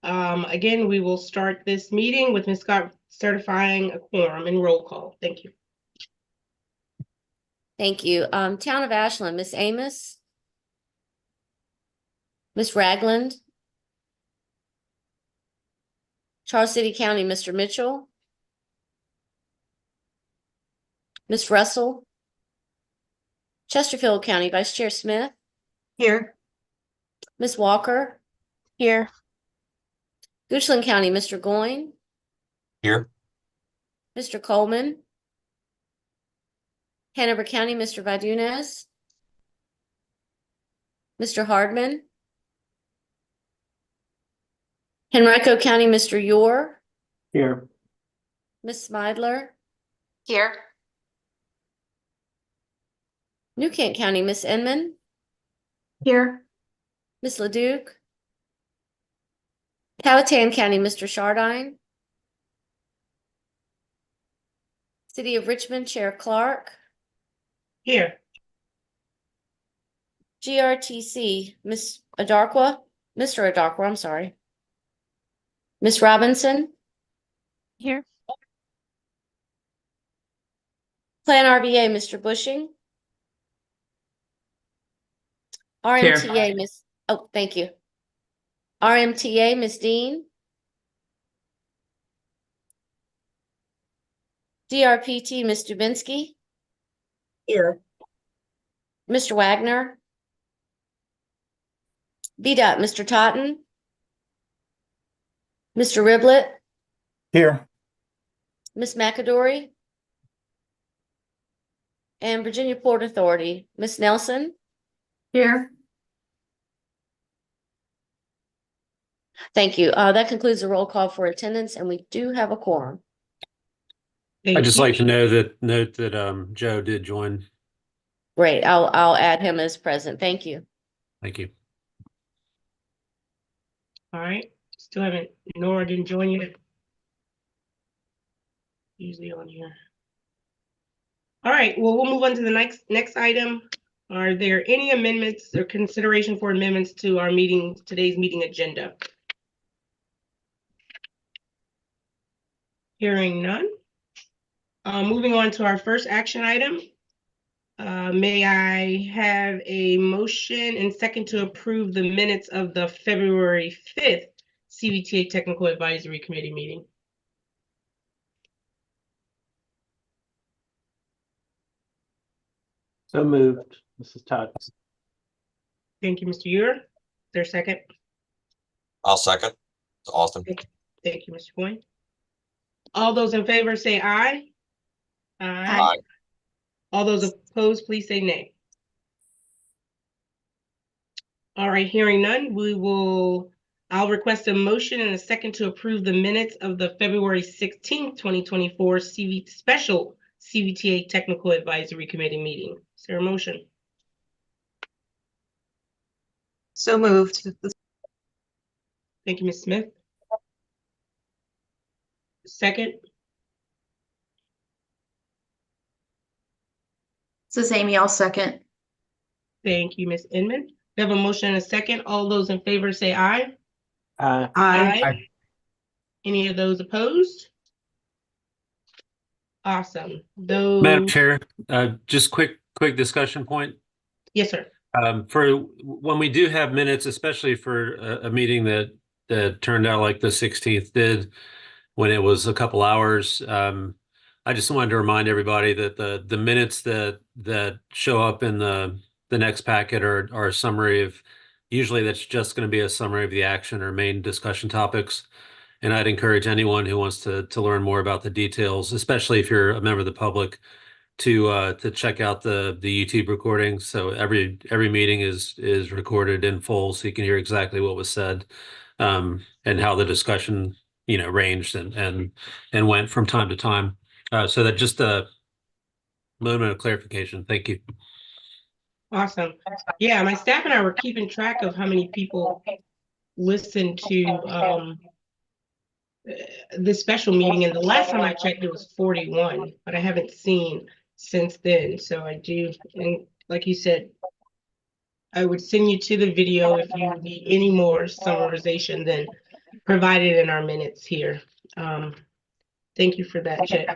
Again, we will start this meeting with Ms. Scott certifying a quorum and roll call. Thank you. Thank you. Town of Ashland, Miss Amos. Miss Ragland. Charles City County, Mr. Mitchell. Miss Russell. Chesterfield County, Vice Chair Smith. Here. Miss Walker. Here. Goochland County, Mr. Goyne. Here. Mr. Coleman. Hanover County, Mr. Vidunez. Mr. Hardman. Henrico County, Mr. Yor. Here. Miss Smidler. Here. New Kent County, Miss Inman. Here. Miss LeDuc. Powhatan County, Mr. Shardine. City of Richmond, Chair Clark. Here. GRTC, Miss Adarqua, Mr. Adarqua, I'm sorry. Miss Robinson. Here. Plan RVA, Mr. Bushing. RMTA, Miss, oh, thank you. RMTA, Miss Dean. DRPT, Miss Dubinsky. Here. Mr. Wagner. VDOT, Mr. Totten. Mr. Riblet. Here. Miss McAdory. And Virginia Port Authority, Miss Nelson. Here. Thank you. That concludes the roll call for attendance, and we do have a quorum. Thank I'd just you. like to note that Joe did join. Great. I'll add him as present. Thank you. Thank you. All right. Still haven't, Nora didn't join yet. Usually on here. All right, well, we'll move on to the next item. Are there any amendments or consideration for amendments to our today's meeting agenda? Hearing none. Moving on to our first action item. May I have a motion and second to approve the minutes of the February 5th CVTA Technical Advisory Committee meeting? So moved, Mrs. Todd. Thank you, Mr. Ure. Is there a second? I'll second. It's awesome. Thank you, Mr. Coyne. All those in favor say aye. Aye. All those opposed, please say nay. All right, hearing none, I'll request a motion and a second to approve the minutes of the February 16th, 2024 special CVTA Technical Advisory Committee meeting. Is there a motion? So moved. Thank you, Ms. Smith. Second. This is Amy. I'll second. Thank you, Ms. Inman. We have a motion and a second. All those in favor say aye. Aye. Aye. Any of those opposed? Awesome. Madam Chair, just quick discussion point. Yes, sir. For when we do have minutes, especially for a meeting that turned out like the 16th did, when it was a couple hours, I just wanted to remind everybody that the minutes that show up in the next packet are a summary of, usually that's just going to be a summary of the action or main discussion topics. And I'd encourage anyone who wants to learn more about the details, especially if you're a member of the public, to check out the YouTube recording. So every meeting is recorded in full, so you can hear exactly what was said, and how the discussion ranged and went from time to time. So that just a moment of clarification. Thank you. Awesome. Yeah, my staff and I were keeping track of how many people listened to this special meeting, and the last time I checked it was 41, but I haven't seen since then. So I do, and like you said, I would send you to the video if you need any more summarization. Then provided in our minutes here. Thank you for that, Chet.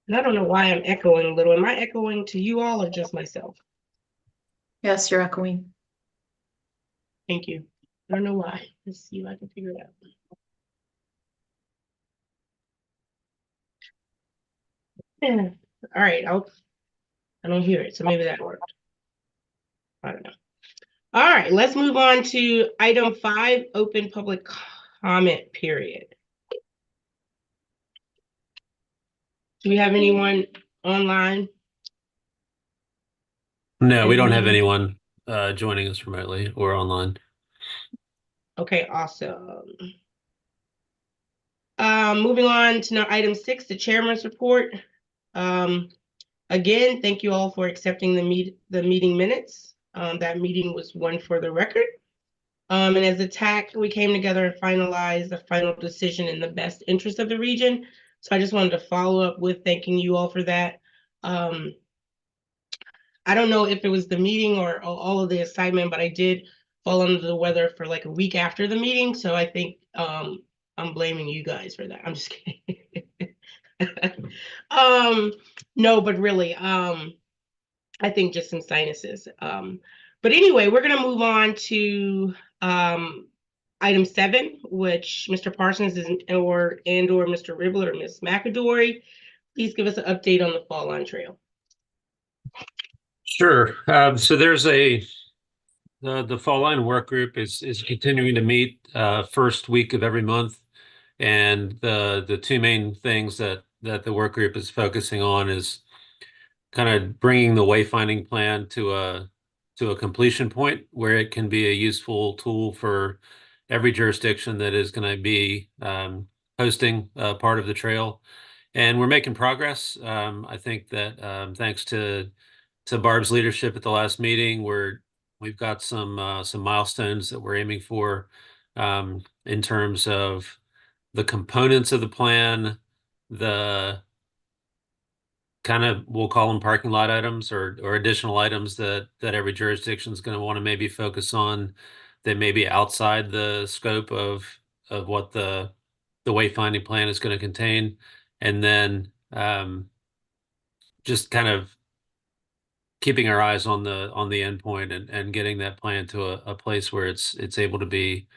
And I don't know why I'm echoing a little. Am I echoing to you all or just myself? Yes, you're echoing. Thank you. I don't know why. Let's see if I can figure it out. Yeah. All right, I don't hear it, so maybe that worked. I don't know. All right, let's move on to item 5, open public comment period. Do we have anyone online? No, we don't have Mhm. anyone joining us remotely or online. Okay, awesome. Moving on to now item 6, the chairman's report. Again, thank you all for accepting the meeting minutes. That meeting was one for the record. And as a TAC, we came together and finalized the final decision in the best interest of the region. So I just wanted to follow up with thanking you all for that. I don't know if it was the meeting or all of the assignment, but I did fall under the weather for like a week after the meeting. So I think I'm blaming you guys for that. I'm just kidding. No, but really, I think just some sinuses. But anyway, we're gonna move on to item 7, which Mr. Parsons is or Mr. Ribble or Ms. McAdory. Please give us an update on the Fall Line Trail. Sure. So there's the Fall Line Work Group is continuing to meet first week of every month, and the two main things that the work group is focusing on is kind of bringing the wayfinding plan to a completion point where it can be a useful tool for every jurisdiction that is going to be hosting part of the trail. And we're making progress. I think that thanks to Barb's leadership at the last meeting, we've got some milestones that we're aiming for in terms of the components of the plan, the kind of, we'll call them parking lot items or additional items that every jurisdiction is going to want to maybe focus on that may be outside the scope of what the wayfinding plan is going to contain, and then just kind of keeping our eyes on the endpoint and getting that plan to a place where it's able to be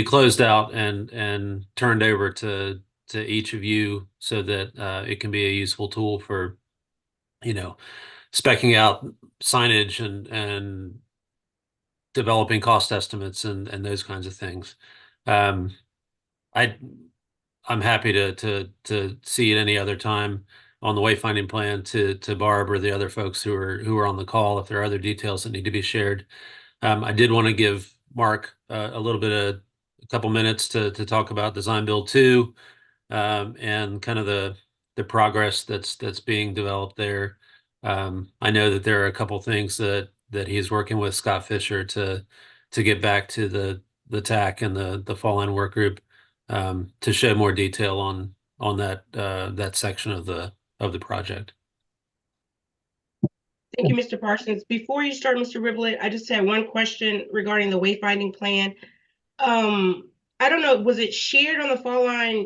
closed out and turned over to each of you so that it can be a useful tool for, specking out signage and developing cost estimates and those kinds of things. Um, I'm happy to see at any other time on the wayfinding plan to Barb or the other folks who are on the call if there are other details that need to be shared. I did want to give Mark a little bit of a couple minutes to talk about Design Build 2 and kind of the progress that's being developed there. I know that there are a couple things that he's working with Scott Fisher to get back to the TAC and the Fall Line Work Group to show more detail on that section of the project. Thank you, Mr. Parsons. Before you start, Mr. Riblet, I just had one question regarding the wayfinding plan. I don't know, was it shared on the Fall Line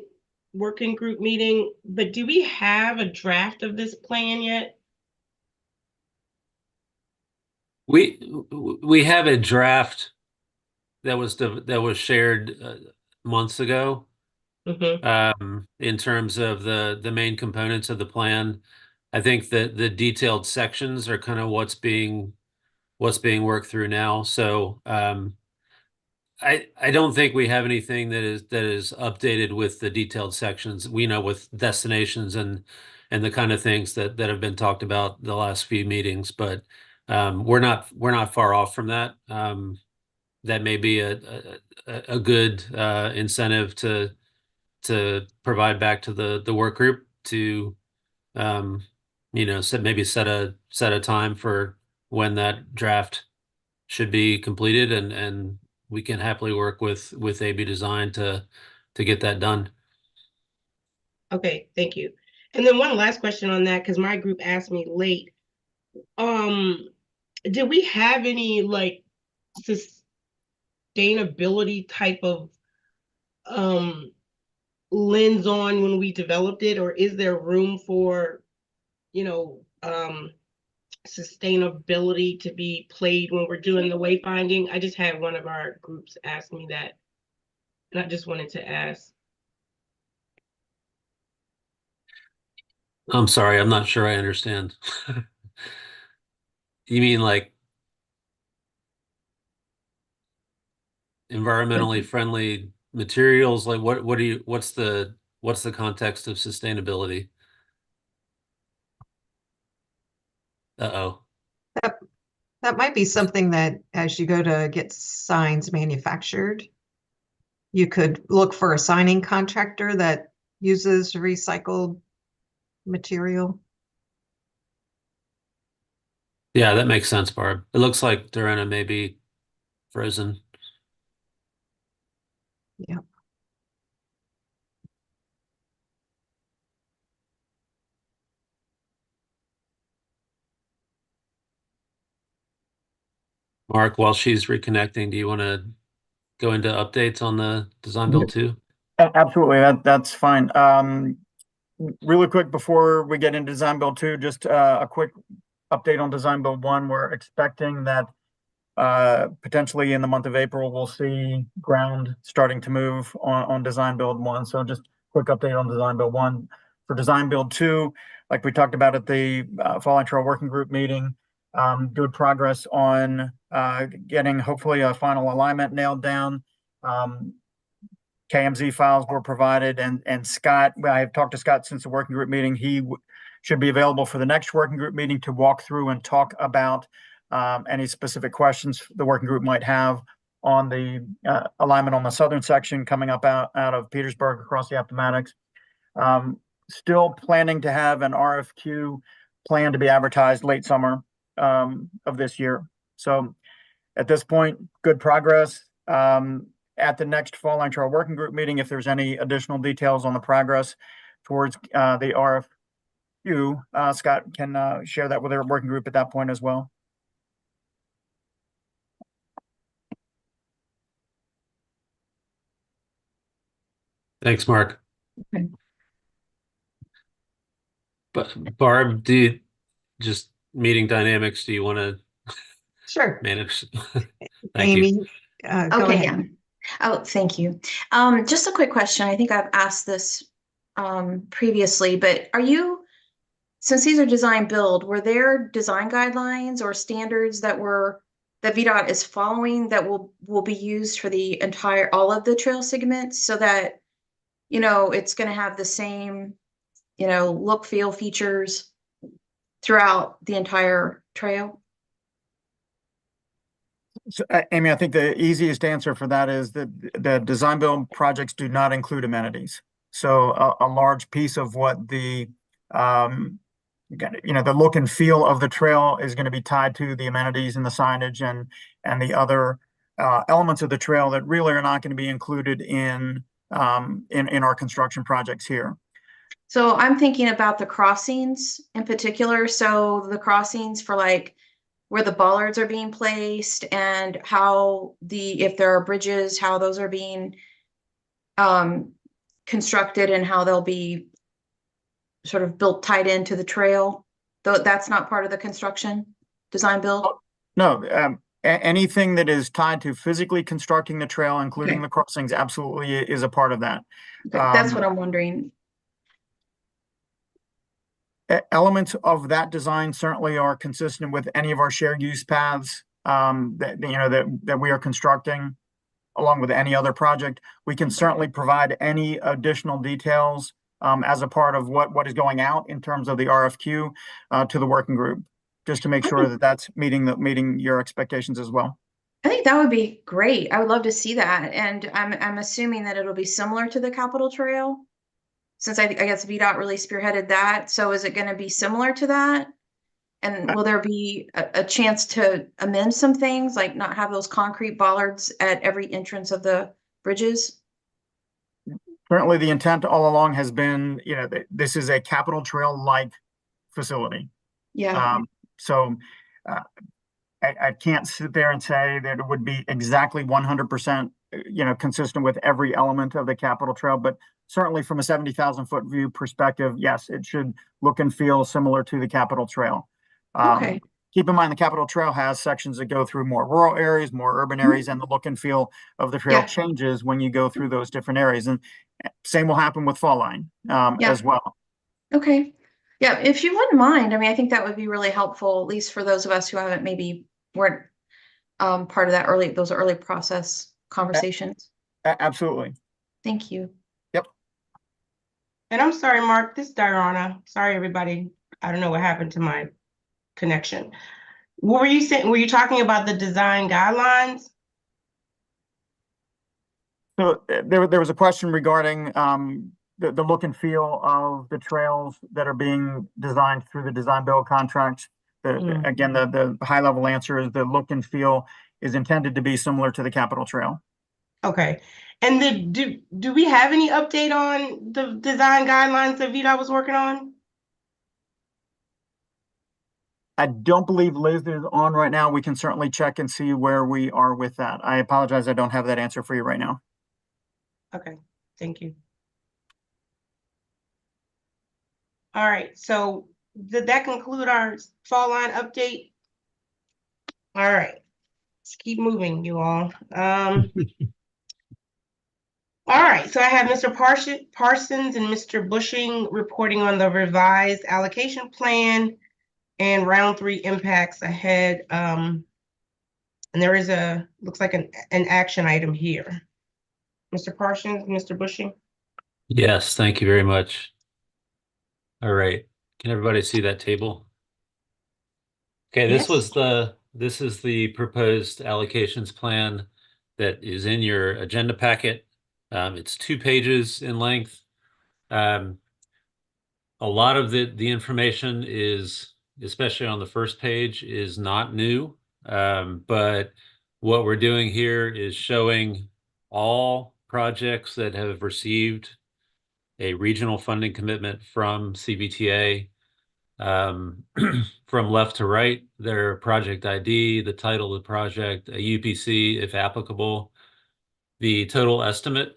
Working Group meeting, but do we have a draft of this plan yet? We have a draft that was shared months ago. In terms of the main components of the plan. I think that the detailed sections are kind of what's being worked through now. So I don't think we have anything that is updated with the detailed sections. We know with destinations and the kind of things that have been talked about the last few meetings, but we're not far off from that. That may be a good incentive to provide back to the work group to maybe set a time for when that draft should be completed, and we can happily work with AB Design to get that done. Okay, thank you. And then one last question on that, because my group asked me late. Did we have any sustainability type of lens on when we developed it, or is there room for, you know, sustainability to be played when we're doing the wayfinding? I just had one of our groups ask me that, and I just wanted to ask. I'm sorry, I'm not sure I understand. You mean like environmentally friendly materials? Like what do you, what's the context of sustainability? Uh-oh. That might be something that as you go to get signs manufactured, you could look for a signing contractor that uses recycled material. Yeah, that makes sense, Barb. It looks like Durana may be frozen. Yeah. Mark, while she's reconnecting, do you want to go into updates on the design build two? Absolutely, that's fine. Really quick before we get into design build two, just a quick update on design build one. We're expecting that potentially in the month of April, we'll see ground starting to move on design build one. So just quick update on design build one. For design build two, like we talked about at the Falling Trail Working Group meeting, good progress on getting hopefully a final alignment nailed down. KMZ files were provided, and Scott, I have talked to Scott since the working group meeting. He should be available for the next working group meeting to walk through and talk about any specific questions the working group might have on the alignment on the southern section coming up out of Petersburg across the Appomattox. Still planning to have an RFQ plan to be advertised late summer of this year. So at this point, good progress. At the next Falling Trail Working Group meeting, if there's any additional details on the progress towards the RFQ, Scott can share that with our working group at that point as well. Thanks, Mark. Okay. But Barb, just meeting dynamics, do you want to Sure. manage? Thank Amy, you. go Okay, ahead. yeah. Oh, thank you. Just a quick question. I think I've asked this previously, but since these are design build, were there design guidelines or standards that VDOT is following that will be used for all of the trail segments, so that, it's going to have the same, look, feel, features throughout the entire trail? So, Amy, I think the easiest answer for that is that the design build projects do not include amenities. So a large piece of what the the look and feel of the trail is going to be tied to the amenities and the signage and the other elements of the trail that really are not going to be included in our construction projects here. So I'm thinking about the crossings in particular. So the crossings for like where the bollards are being placed, and if there are bridges, how those are being constructed, and how they'll be sort of built tied into the trail. Though that's not part of the construction design build. No, anything that is tied to physically constructing the trail, including the crossings, absolutely is a part of that. That's what I'm wondering. Elements of that design certainly are consistent with any of our shared use paths that we are constructing, along with any other project. We can certainly provide any additional details as a part of what is going out in terms of the RFQ to the working group, just to make sure that that's meeting your expectations as well. I think that would be great. I would love to see that, and I'm assuming that it'll be similar to the Capitol Trail, since I guess VDOT really spearheaded that. So is it going to be similar to that? And will there be a chance to amend some things, like not have those concrete bollards at every entrance of the bridges? Currently, the intent all along has been, this is a Capitol Trail-like facility. Yeah. So I can't sit there and say that it would be exactly 100%, consistent with every element of the capital trail, but certainly from a 70,000 foot view perspective, yes, it should look and feel similar to the capital trail. Okay. Keep in mind, the capital trail has sections that go through more rural areas, more urban areas, and the look and feel of the trail Yeah. changes when you go through those different areas. And same will happen with Fall Line Yeah. as well. Okay. Yeah, if you wouldn't mind, I mean, I think that would be really helpful, at least for those of us who haven't maybe weren't part of those early process conversations. Absolutely. Thank you. Yep. And I'm sorry, Mark, this is Diana. Sorry, everybody. I don't know what happened to my connection. What were you saying? Were you talking about the design guidelines? So there was a question regarding the look and feel of the trails that are being designed through the design build contracts. Again, the high level answer is the look and feel is intended to be similar to the capital trail. Okay. And then do we have any update on the design guidelines that VDOT was working on? I don't believe Liz is on right now. We can certainly check and see where we are with that. I apologize. I don't have that answer for you right now. Okay, thank you. All right, so did that conclude our fall line update? All right, let's keep moving, you all. All right, so I have Mr. Parsons and Mr. Bushing reporting on the revised allocation plan and round 3 impacts ahead. And there is looks like an action item here. Mr. Parsons, Mr. Bushing? Yes, thank you very much. All right, can everybody see that table? Okay, Yes. this is the proposed allocations plan that is in your agenda packet. It's 2 pages in length. A lot of the information is, especially on the first page, is not new. But what we're doing here is showing all projects that have received a regional funding commitment from CVTA. From left to right, their project ID, the title of the project, a UPC if applicable, the total estimate,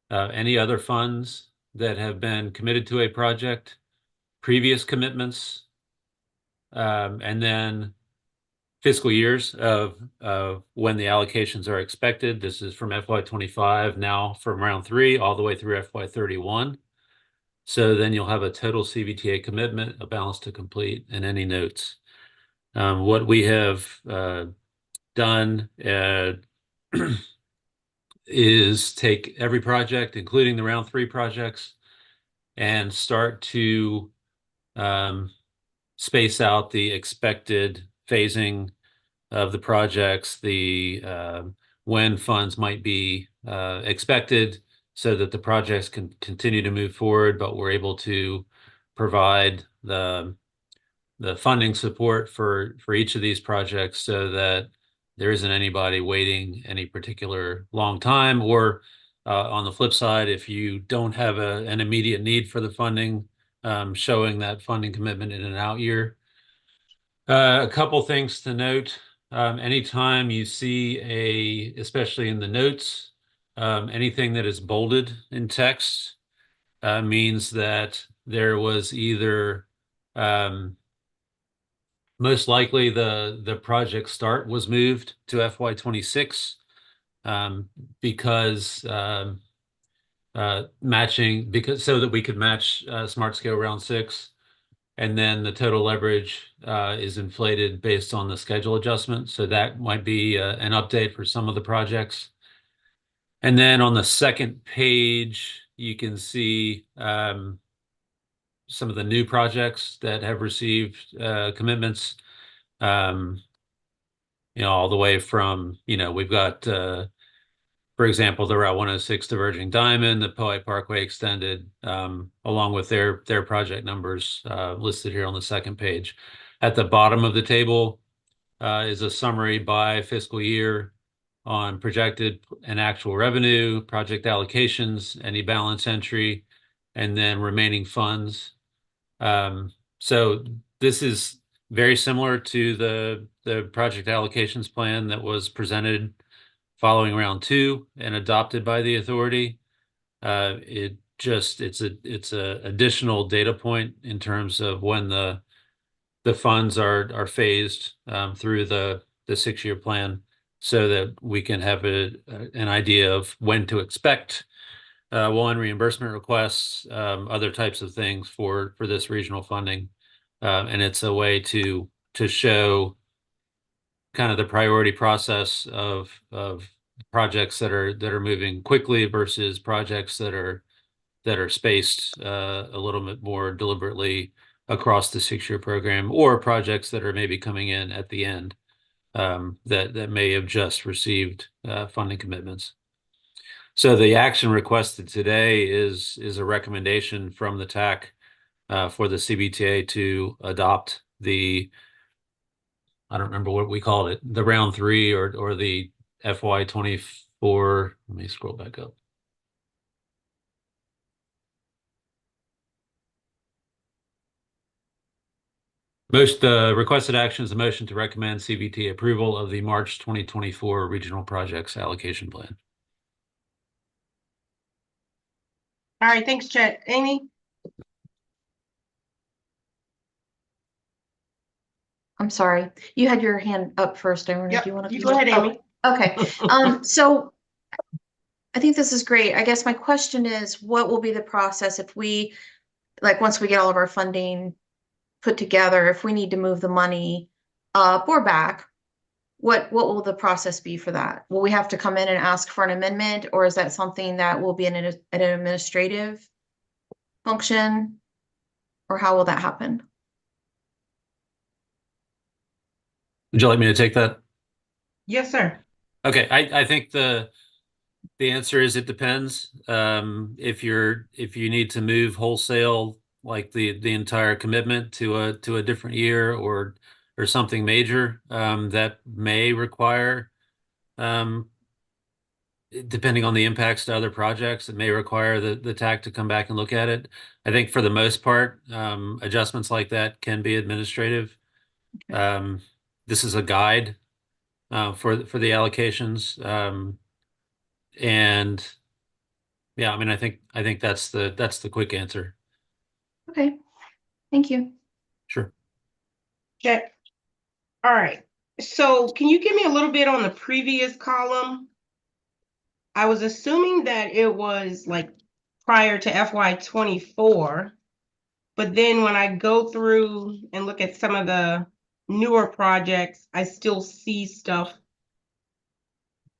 any other funds that have been committed to a project, previous commitments, and then fiscal years of when the allocations are expected. This is from FY25, now from round 3 all the way through FY31. So then you'll have a total CVTA commitment, a balance to complete, and any notes. What we have done is take every project, including the round 3 projects, and start to space out the expected phasing of the projects, the when funds might be expected, so that the projects can continue to move forward, but we're able to provide the funding support for each of these projects so that there isn't anybody waiting any particular long time, or on the flip side, if you don't have an immediate need for the funding, showing that funding commitment in an out year. A couple things to note. Anytime you see especially in the notes, anything that is bolded in text means that there was either most likely the project start was moved to FY26 because so that we could match Smart Scale Round 6. And then the total leverage is inflated based on the schedule adjustment. So that might be an update for some of the projects. And then on the second page, you can see some of the new projects that have received commitments. All the way from, we've got, for example, the Route 106 Diverging Diamond, the Powhite Parkway Extended, along with their project numbers listed here on the second page. At the bottom of the table is a summary by fiscal year on projected and actual revenue, project allocations, any balance entry, and then remaining funds. So this is very similar to the project allocations plan that was presented following round 2 and adopted by the authority. It's a additional data point in terms of when the funds are phased through the 6-year plan, so that we can have an idea of when to expect reimbursement requests, other types of things for this regional funding. And it's a way to show kind of the priority process of projects that are moving quickly versus projects that are spaced a little bit more deliberately across the 6-year program, or projects that are maybe coming in at the end that may have just received funding commitments. So the action requested today is a recommendation from the TAC for the CVTA to adopt I don't remember what we called it, the round 3 or the FY24. Let me scroll back up. Most requested action is a motion to recommend CVT approval of the March 2024 Regional Projects Allocation Plan. All right, thanks, Chet. Amy? I'm sorry, you had your hand up first. Aaron. Yep, Do you want to? you go ahead, Amy. Okay. So I think this is great. I guess my question is, what will be the process if we, like, once we get all of our funding put together, if we need to move the money up or back, what will the process be for that? Will we have to come in and ask for an amendment, or is that something that will be an administrative function, or how will that happen? Would you like me to take that? Yes, sir. Okay, I think the answer is it depends. If you need to move wholesale, like the entire commitment to a different year or something major, that may require, depending on the impacts to other projects, it may require the TAC to come back and look at it. I think for the most part, adjustments like that can be administrative. This is a guide for the allocations. And yeah, I mean, I think that's the quick answer. Okay, thank you. Sure. Chet. All right. So can you give me a little bit on the previous column? I was assuming that it was like prior to FY24, but then when I go through and look at some of the newer projects, I still see stuff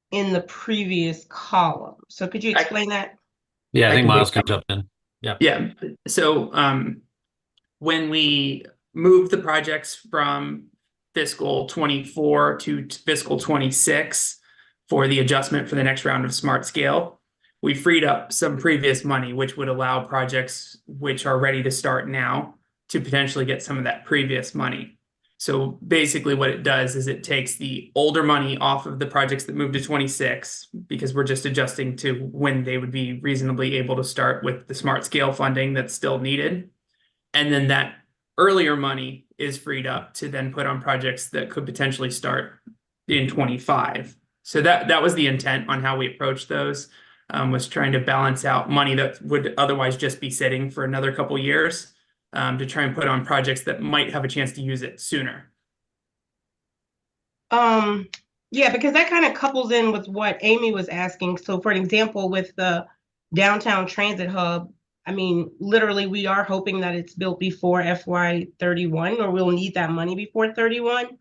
in the previous column. So could you explain that? Yeah, I think can Miles take can jump in. Yeah. Yeah, so when we move the projects from fiscal 24 to fiscal 26 for the adjustment for the next round of smart scale, we freed up some previous money, which would allow projects which are ready to start now to potentially get some of that previous money. So basically what it does is it takes the older money off of the projects that move to 26, because we're just adjusting to when they would be reasonably able to start with the smart scale funding that's still needed. And then that earlier money is freed up to then put on projects that could potentially start in 25. So that was the intent on how we approached those, was trying to balance out money that would otherwise just be sitting for another couple years, to try and put on projects that might have a chance to use it sooner. Yeah, because that kind of couples in with what Amy was asking. So for an example, with the downtown transit hub, I mean, literally we are hoping that it's built before FY31, or we'll need that money before 31.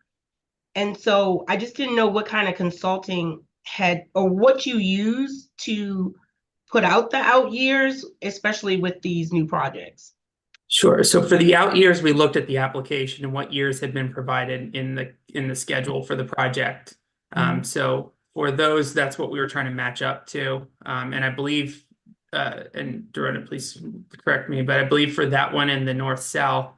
And so I just didn't know what kind of consulting had, or what you use to put out the out years, especially with these new projects. Sure. So for the out years, we looked at the application and what years had been provided in the schedule for the project. So for those, that's what we were trying to match up to. And I believe, and Dorota, please correct me, but I believe for that one in the north-south,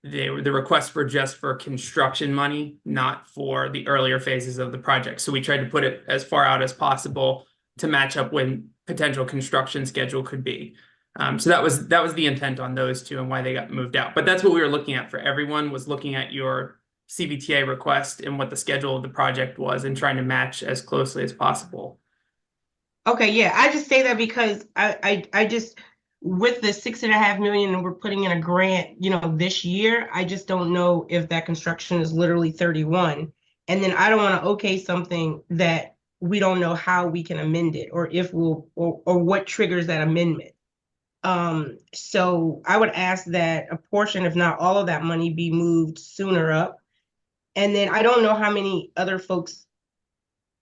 the requests were just for construction money, not for the earlier phases of the project. So we tried to put it as far out as possible to match up when potential construction schedule could be. So that was the intent on those two and why they got moved out. But that's what we were looking at for everyone, was looking at your CVTA request and what the schedule of the project was and trying to match as closely as possible. Okay, yeah, I just say that because I just, with the 6.5 million and we're putting in a grant, this year, I just don't know if that construction is literally 31. And then I don't want to okay something that we don't know how we can amend it or if we'll, or what triggers that amendment. So I would ask that a portion, if not all of that money, be moved sooner up. And then I don't know how many other folks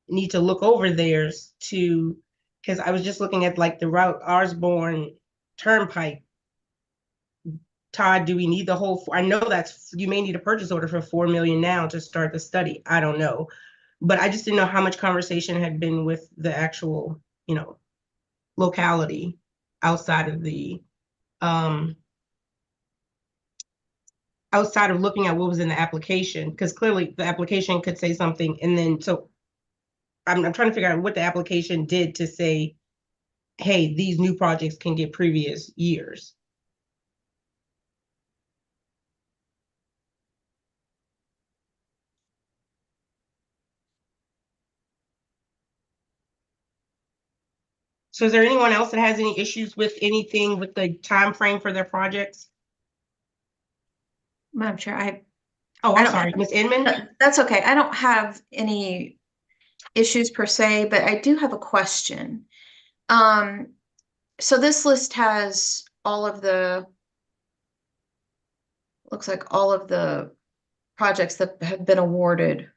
need to look over theirs to, because I was just looking at like the route Osborne Turnpike. Todd, do we need the whole? I know you may need a purchase order for 4 million now to start the study. I don't know, but I just didn't know how much conversation had been with the actual, locality outside of the, outside of looking at what was in the application, because clearly the application could say something, and then so I'm trying to figure out what the application did to say, hey, these new projects can get previous years. So is there anyone else that has any issues with anything with the time frame for their projects? Madam Chair, Oh, I I'm don't- sorry, Ms. Inman? that's okay. I don't have any issues per se, but I do have a question. So this list has looks like all of the projects that have been awarded.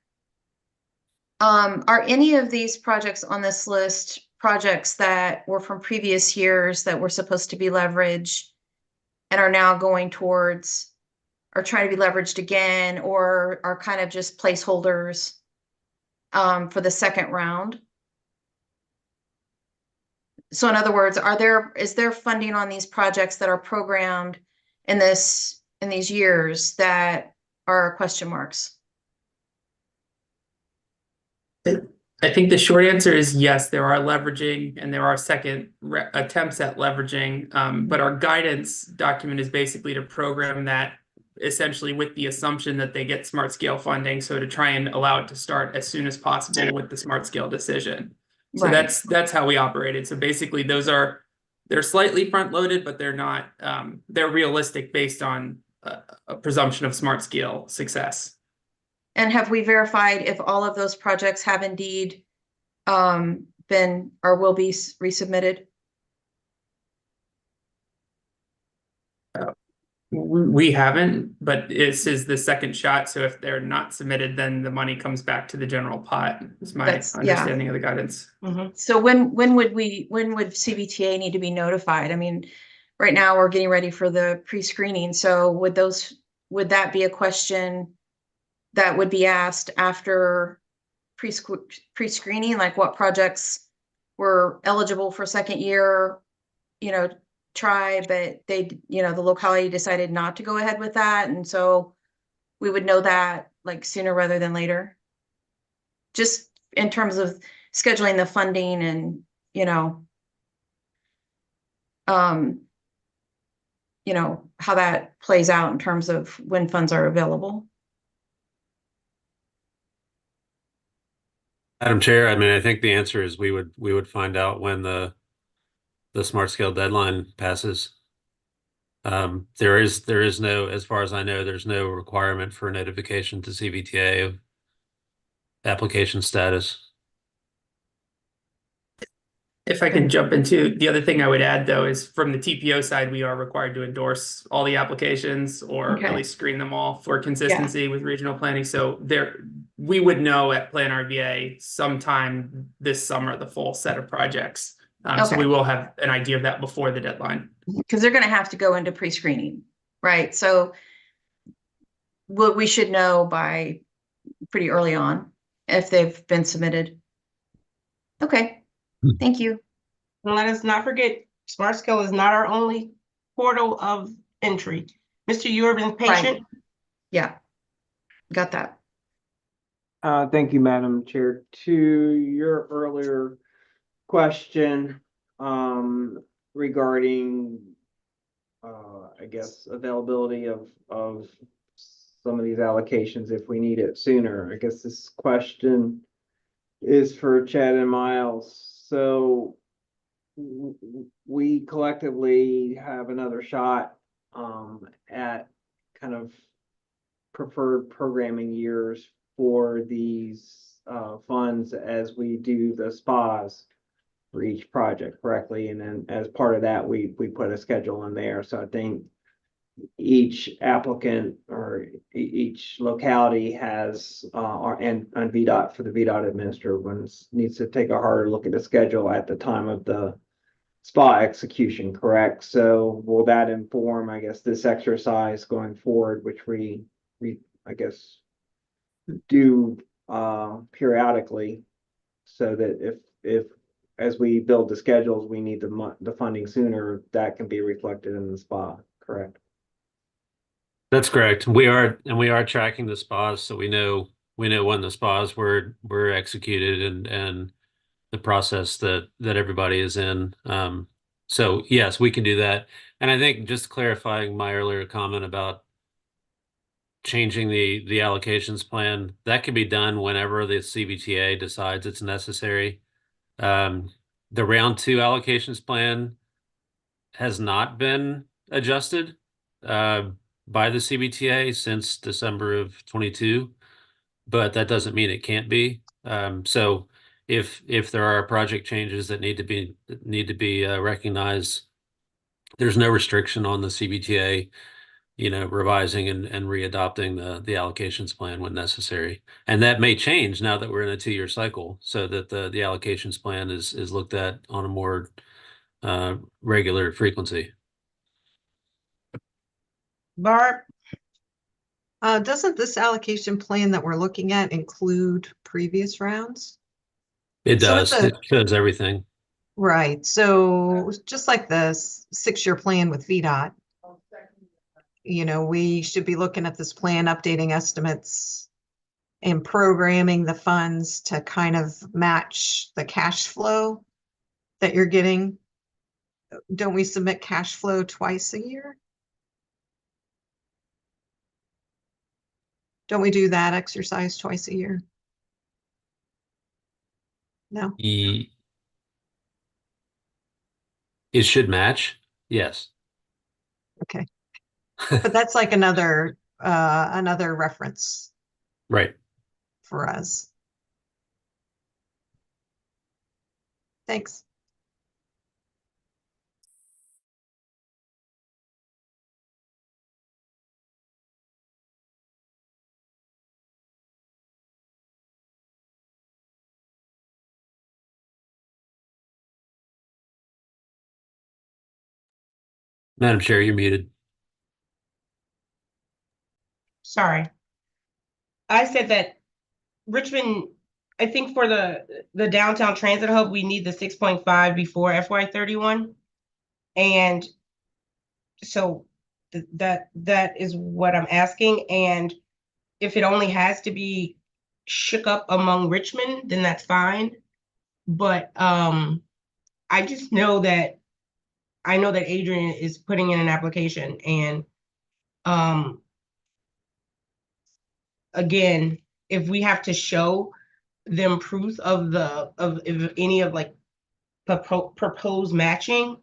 Are any of these projects on this list projects that were from previous years that were supposed to be leveraged and are now going towards, or trying to be leveraged again, or are kind of just placeholders for the second round? So in other words, is there funding on these projects that are programmed in these years that are question marks? I think the short answer is yes, there are leveraging and there are second attempts at leveraging. But our guidance document is basically to program that essentially with the assumption that they get smart scale funding. So to try and allow it to start as soon as possible with the smart scale decision. So Right. that's how we operated. So basically they're slightly front loaded, but they're not, they're realistic based on a presumption of smart scale success. And have we verified if all of those projects have indeed been or will be resubmitted? We haven't, but this is the second shot. So if they're not submitted, then the money comes back to the general pot. Is my understanding of the guidance. Mm-hmm. So when would CVTA need to be notified? I mean, right now we're getting ready for the pre-screening. So would that be a question that would be asked after pre-screening, like what projects were eligible for second year, try, but the locality decided not to go ahead with that. And so we would know that like sooner rather than later. Just in terms of scheduling the funding and, how that plays out in terms of when funds are available. Madam Chair, I mean, I think the answer is we would find out when the smart scale deadline passes. There is no, as far as I know, there's no requirement for notification to CVTA of application status. If I can jump into the other thing I would add though is from the TPO side, we are required to endorse all the applications or at least screen them all for consistency with regional planning. So we would know at Plan RVA sometime this summer the full set of projects. So we will have an idea of that before the deadline. Because they're going to have to go into pre-screening, right? So we should know by pretty early on if they've been submitted. Okay, thank you. And let us not forget, smart scale is not our only portal of entry. Mr. You have been patient. Right. Yeah, got that. Thank you, Madam Chair. To your earlier question, regarding, I guess, availability of some of these allocations if we need it sooner. I guess this question is for Chad and Miles. So we collectively have another shot at kind of preferred programming years for these funds as we do the spas for each project correctly. And then as part of that, we put a schedule in there. So I think each applicant or each locality has and VDOT for the VDOT administrator needs to take a harder look at the schedule at the time of the spa execution, correct? So will that inform, I guess, this exercise going forward, which we I guess do periodically, so that if as we build the schedules, we need the funding sooner, that can be reflected in the spa, correct? That's correct. We are tracking the spas, so we know when the spas were executed and the process that everybody is in. So yes, we can do that. And I think just clarifying my earlier comment about changing the allocations plan, that can be done whenever the CVTA decides it's necessary. The round 2 allocations plan has not been adjusted by the CVTA since December of 22, but that doesn't mean it can't be. So if there are project changes that need to be recognized, there's no restriction on the CVTA, revising and readopting the allocations plan when necessary. And that may change now that we're in a 2-year cycle, so that the allocations plan is looked at on a more regular frequency. Barb, Doesn't this allocation plan that we're looking at include previous rounds? It So does. it's a- It shows everything. Right, so just like the 6-year plan with VDOT, we should be looking at this plan, updating estimates and programming the funds to kind of match the cash flow that you're getting. Don't we submit cash flow twice a year? Don't we do that exercise twice a year? No, It should match. Yes. okay. But that's like another reference Right. for us. Thanks. Madam Chair, you're muted. sorry. I said that Richmond, I think for the downtown transit hub, we need the 6.5 before FY31. And so that is what I'm asking. And if it only has to be shook up among Richmond, then that's fine. But I just know that Adrian is putting in an application, and again, if we have to show them proof of if any of like proposed matching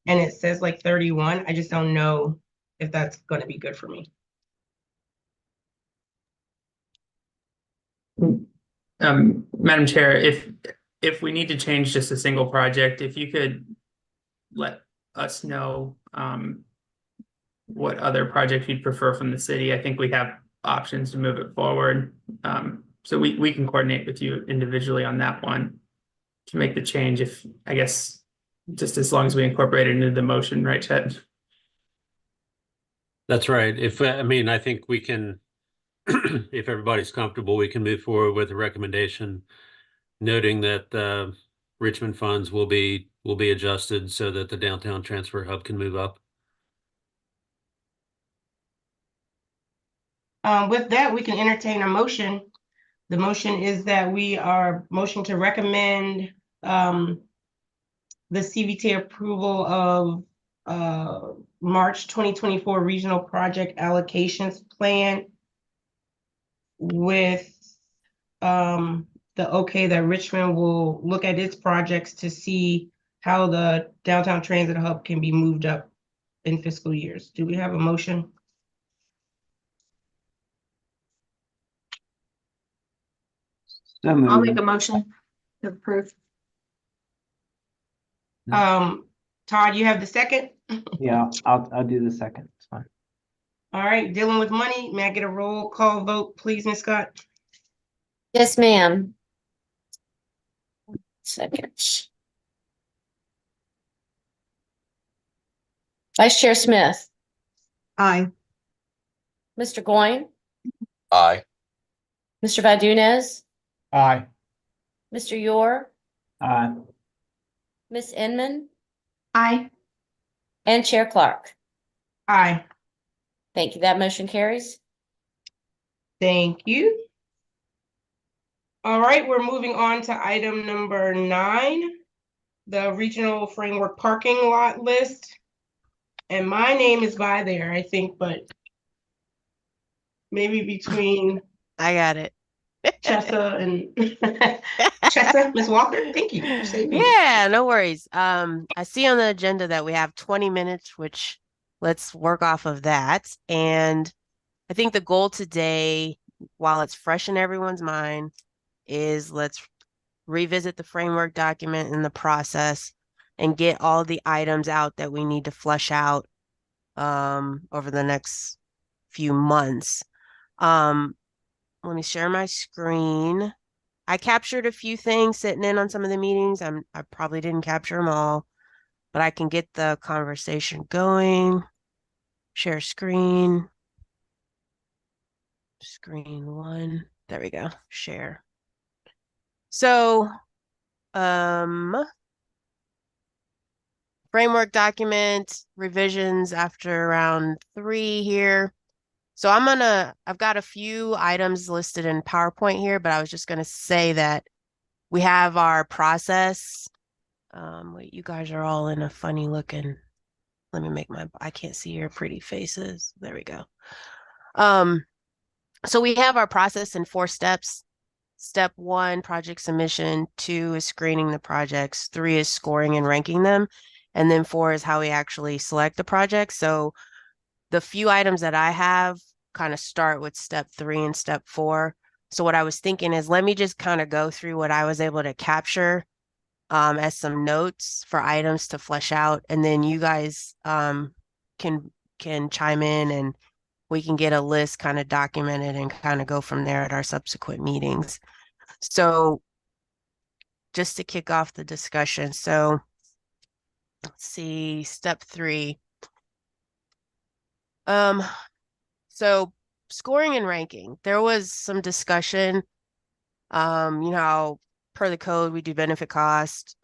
and it says like 31, I just don't know if that's going to be good for me. Madam Chair, if we need to change just a single project, if you could let us know what other project you'd prefer from the city, I think we have options to move it forward. So we can coordinate with you individually on that one to make the change, if, I guess, just as long as we incorporate it into the motion, right, Chet? That's right. I think we can, if everybody's comfortable, we can move forward with a recommendation noting that Richmond funds will be adjusted so that the downtown transfer hub can move up. With that, we can entertain a motion. The motion is that we are motion to recommend the CVTA approval of March 2024 regional project allocations plan with the okay that Richmond will look at its projects to see how the downtown transit hub can be moved up in fiscal years. Do we have a motion? So I'll make moved. a motion to approve. Todd, you have the second? Yeah, I'll do the second. It's fine. All right, dealing with money, may I get a roll call vote, please, Ms. Scott? Yes, ma'am. Second. Vice Chair Smith, Aye. Mr. Goin, Aye. Mr. Vadunez, Aye. Mr. Yor, Aye. Miss Inman, Aye. and Chair Clark. Aye, Thank you. That motion carries. thank you. All right, we're moving on to item number 9, the regional framework parking lot list. And my name is by there, I think, but maybe between I got it. Chessa and Chessa, Ms. Walker, thank you for saving me. Yeah, no worries. I see on the agenda that we have 20 minutes, which let's work off of that. And I think the goal today, while it's fresh in everyone's mind, is let's revisit the framework document and the process and get all the items out that we need to flesh out over the next few months. Let me share my screen. I captured a few things sitting in on some of the meetings. I probably didn't capture them all, but I can get the conversation going. Share screen. Screen 1. There we go. Share. So, framework document revisions after round 3 here. So I've got a few items listed in PowerPoint here, but I was just gonna say that we have our process. Wait, you guys are all in a funny looking. Let me make I can't see your pretty faces. There we go. So we have our process in 4 steps. Step 1, project submission. 2 is screening the projects. 3 is scoring and ranking them. And then 4 is how we actually select the project. So the few items that I have kind of start with step 3 and step 4. So what I was thinking is let me just kind of go through what I was able to capture as some notes for items to flesh out. And then you guys can chime in and we can get a list kind of documented and kind of go from there at our subsequent meetings. So just to kick off the discussion. So let's see, step 3. So scoring and ranking, there was some discussion, you know, how per the code, we do benefit cost,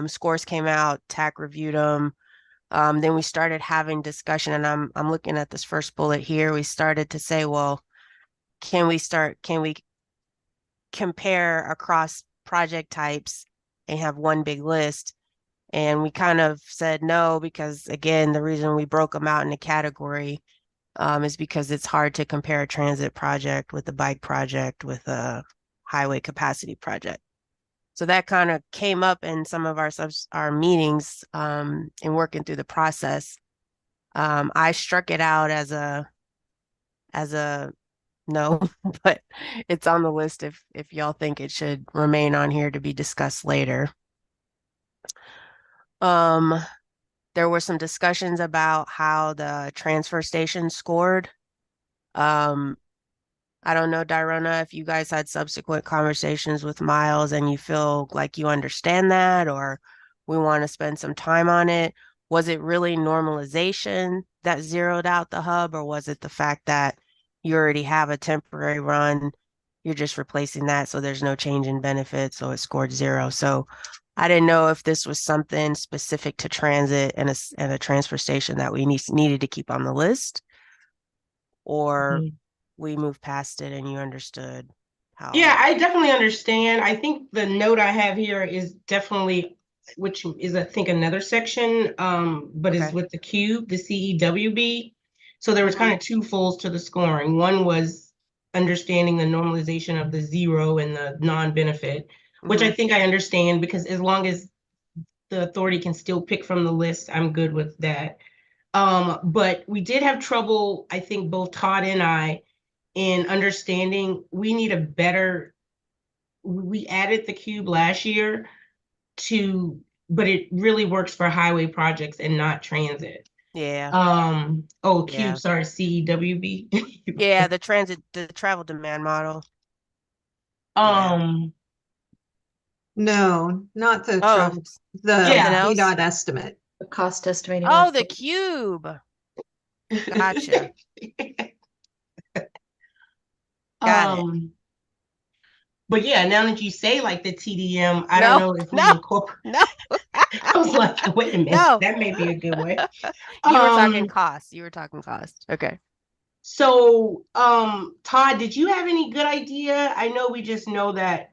scores came out, TAC reviewed them. Then we started having discussion and I'm looking at this first bullet here. We started to say, well, can we compare across project types and have one big list? And we kind of said no, because again, the reason we broke them out in a category is because it's hard to compare a transit project with a bike project with a highway capacity project. So that kind of came up in some of our meetings in working through the process. I struck it out as a no, but it's on the list if y'all think it should remain on here to be discussed later. There were some discussions about how the transfer station scored. I don't know, Dirona, if you guys had subsequent conversations with Miles and you feel like you understand that, or we want to spend some time on it. Was it really normalization that zeroed out the hub, or was it the fact that you already have a temporary run, you're just replacing that, so there's no change in benefits, so it scored 0. So I didn't know if this was something specific to transit and a transfer station that we needed to keep on the list, or we moved past it and you understood how. Yeah, I definitely understand. I think the note I have here is definitely, which is I think another section, but is Okay. with the cube, the CEWB. So there was kind of 2 folds to the scoring. One was understanding the normalization of the zero and the non-benefit, which I Mhm. think I understand, because as long as the authority can still pick from the list, I'm good with that. But we did have trouble, I think both Todd and I, in understanding we need a better, we added the cube last year but it really works for highway projects and not transit. Yeah. Oh, Yeah. cube, sorry, CEWB. Yeah, the travel demand model. Um, No, not the Oh, travel, the something Yeah. else? VDOT estimate. The cost estimating. Oh, work. the cube. Gotcha. Got it. But yeah, now that you say like the TDM, I don't No, know if we no, incorporate. no. I was like, wait a minute, No. that may be a good way. You were talking Um, cost. You were talking cost. Okay. So, Todd, did you have any good idea? I know we just know that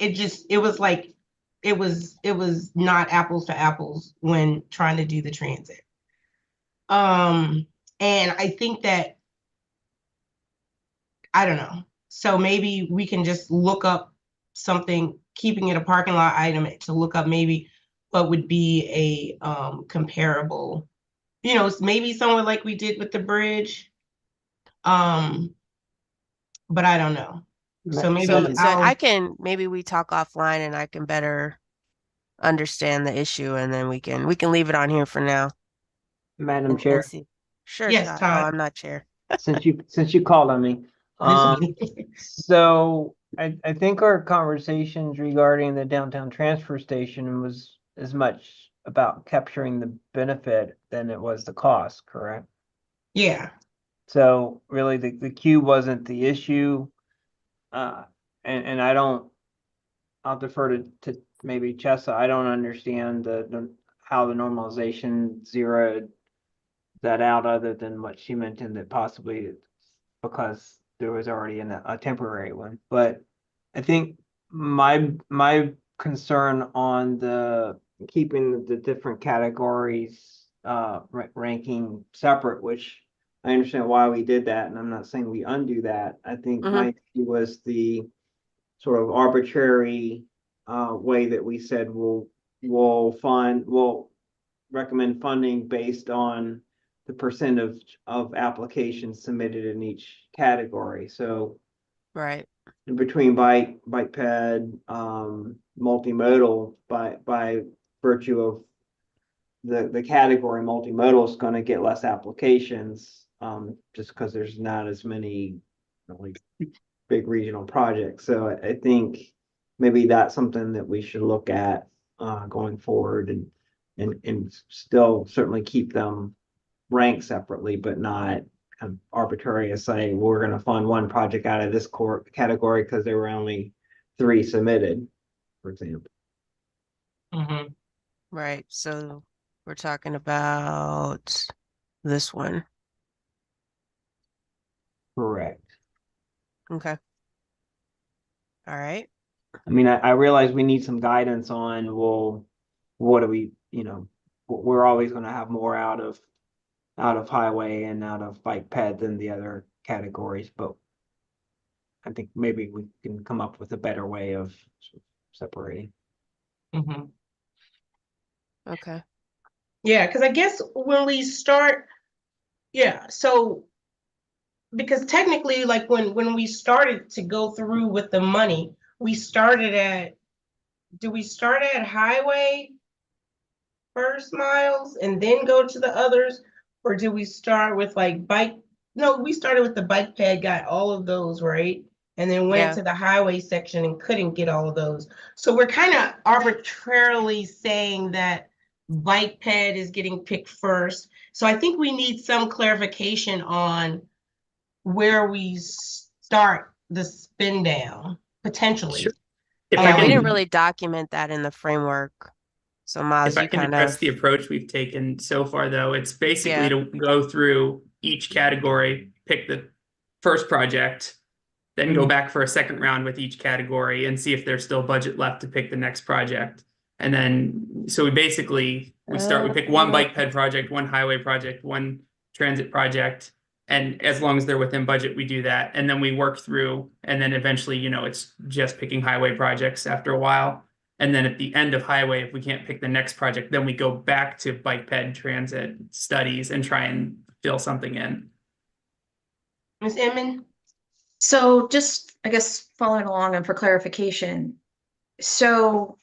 it was like, it was not apples to apples when trying to do the transit. And I think that, I don't know. So maybe we can just look up something, keeping it a parking lot item, to look up maybe what would be a comparable, maybe somewhere like we did with the bridge. But I don't know. So maybe So maybe we talk offline and I can better understand the issue and then we can leave it on here for now Madam and Chair, see. Sure, Yes, Todd. Todd. Oh, I'm not chair. since you called on me, so I think our conversations regarding the downtown transfer station was as much about capturing the benefit than it was the cost, correct? Yeah. So really the cube wasn't the issue. And I'll defer to maybe Chessa. I don't understand how the normalization zeroed that out, other than what she mentioned, that possibly it's because there was already a temporary one. But I think my concern on the keeping the different categories ranking separate, which I understand why we did that, and I'm not saying we undo that. I think my issue was the sort of arbitrary way that we said we'll recommend funding based on the percent of applications submitted in each category. So Right. between bike ped, multimodal, by virtue of the category multimodal is going to get less applications, just because there's not as many really big regional projects. So I think maybe that's something that we should look at going forward, and still certainly keep them ranked separately, but not kind of arbitrary as saying we're going to fund one project out of this core category because there were only 3 submitted, for example. Mm-hmm. Right. So we're talking about this one. Correct. Okay. All right. I mean, I realize we need some guidance on, well, what do we, we're always going to have more out of highway and out of bike ped than the other categories, but I think maybe we can come up with a better way of separating. Mm-hmm. Okay. Yeah, because I guess when we start, so because technically, like when we started to go through with the money, do we start at highway first, Miles, and then go to the others? Or do we start with like bike? No, we started with the bike ped, got all of those, right? And then went Yeah. into the highway section and couldn't get all of those. So we're kind of arbitrarily saying that bike ped is getting picked first. So I think we need some clarification on where we start the spin down potentially. Sure. If Yeah, I we didn't can, really document that in the framework. So Miles, if I you can kind address of the approach we've taken so far, though, it's basically Yeah. to go through each category, pick the first project, then go back for a second round with each category and see if there's still budget left to pick the next project. And then, so we pick one bike ped project, one highway project, one transit project, And as long as they're within budget, we do that. And then we work through, and then eventually, it's just picking highway projects after a while. And then at the end of highway, if we can't pick the next project, then we go back to bike ped transit studies and try and fill something in. Ms. Inman? So just, I guess, following along and for clarification, so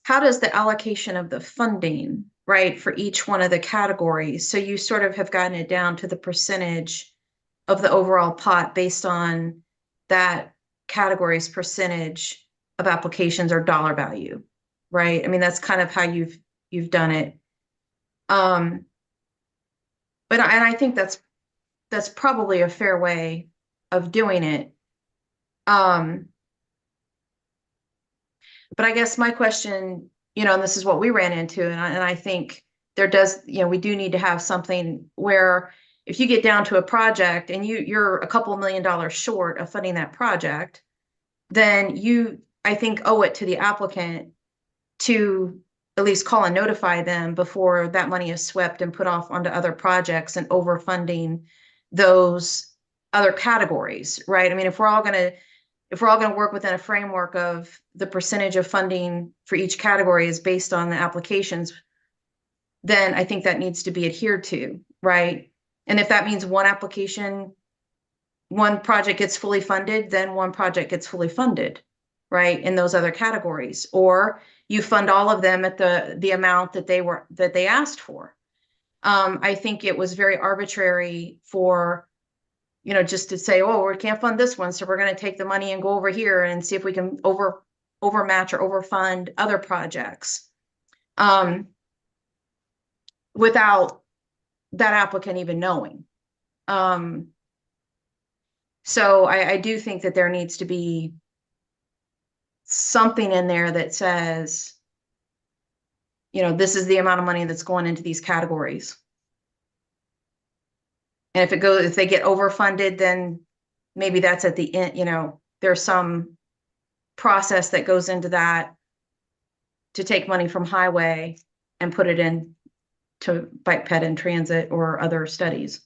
how does the allocation of the funding, right, for each one of the categories? So you sort of have gotten it down to the percentage of the overall pot based on that category's percentage of applications or dollar value, right? I mean, that's kind of how you've done it. And I think that's probably a fair way of doing it. But I guess my question, and this is what we ran into, and I think there does, we do need to have something where if you get down to a project and you're a couple $1 million short of funding that project, then you, I think, owe it to the applicant to at least call and notify them before that money is swept and put off onto other projects and overfunding those other categories, right? I mean, if we're all going to work within a framework of the percentage of funding for each category is based on the applications, then I think that needs to be adhered to, right? And if that means one project gets fully funded, then one project gets fully funded, right, in those other categories. Or you fund all of them at the amount that they asked for. I think it was very arbitrary for, just to say, oh, we can't fund this one, so we're going to take the money and go over here and see if we can overmatch or overfund other projects, without that applicant even knowing. So I do think that there needs to be something in there that says, this is the amount of money that's going into these categories. And if they get overfunded, then maybe that's at the end, there's some process that goes into that to take money from highway and put it in to bike ped and transit or other studies.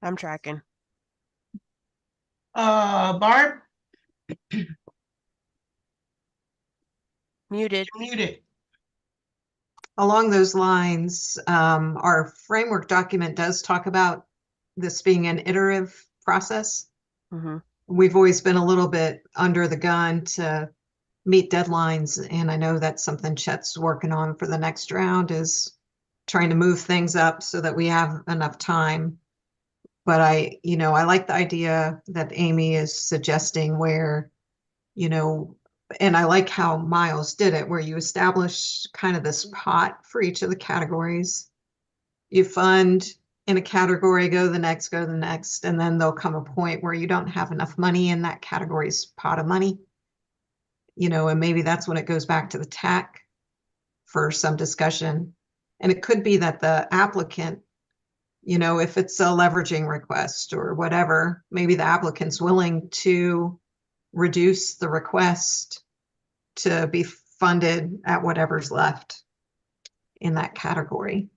I'm tracking. Barb? Muted. You're muted. Along those lines, our framework document does talk about this being an iterative process. Mm-hmm. We've always been a little bit under the gun to meet deadlines, and I know that's something Chet's working on for the next round, is trying to move things up so that we have enough time. But I like the idea that Amy is suggesting where, and I like how Miles did it, where you establish kind of this pot for each of the categories. You fund in a category, go to the next, and then there'll come a point where you don't have enough money in that category's pot of money. And maybe that's when it goes back to the TAC for some discussion. And it could be that the applicant, if it's a leveraging request or whatever, maybe the applicant's willing to reduce the request to be funded at whatever's left in that category.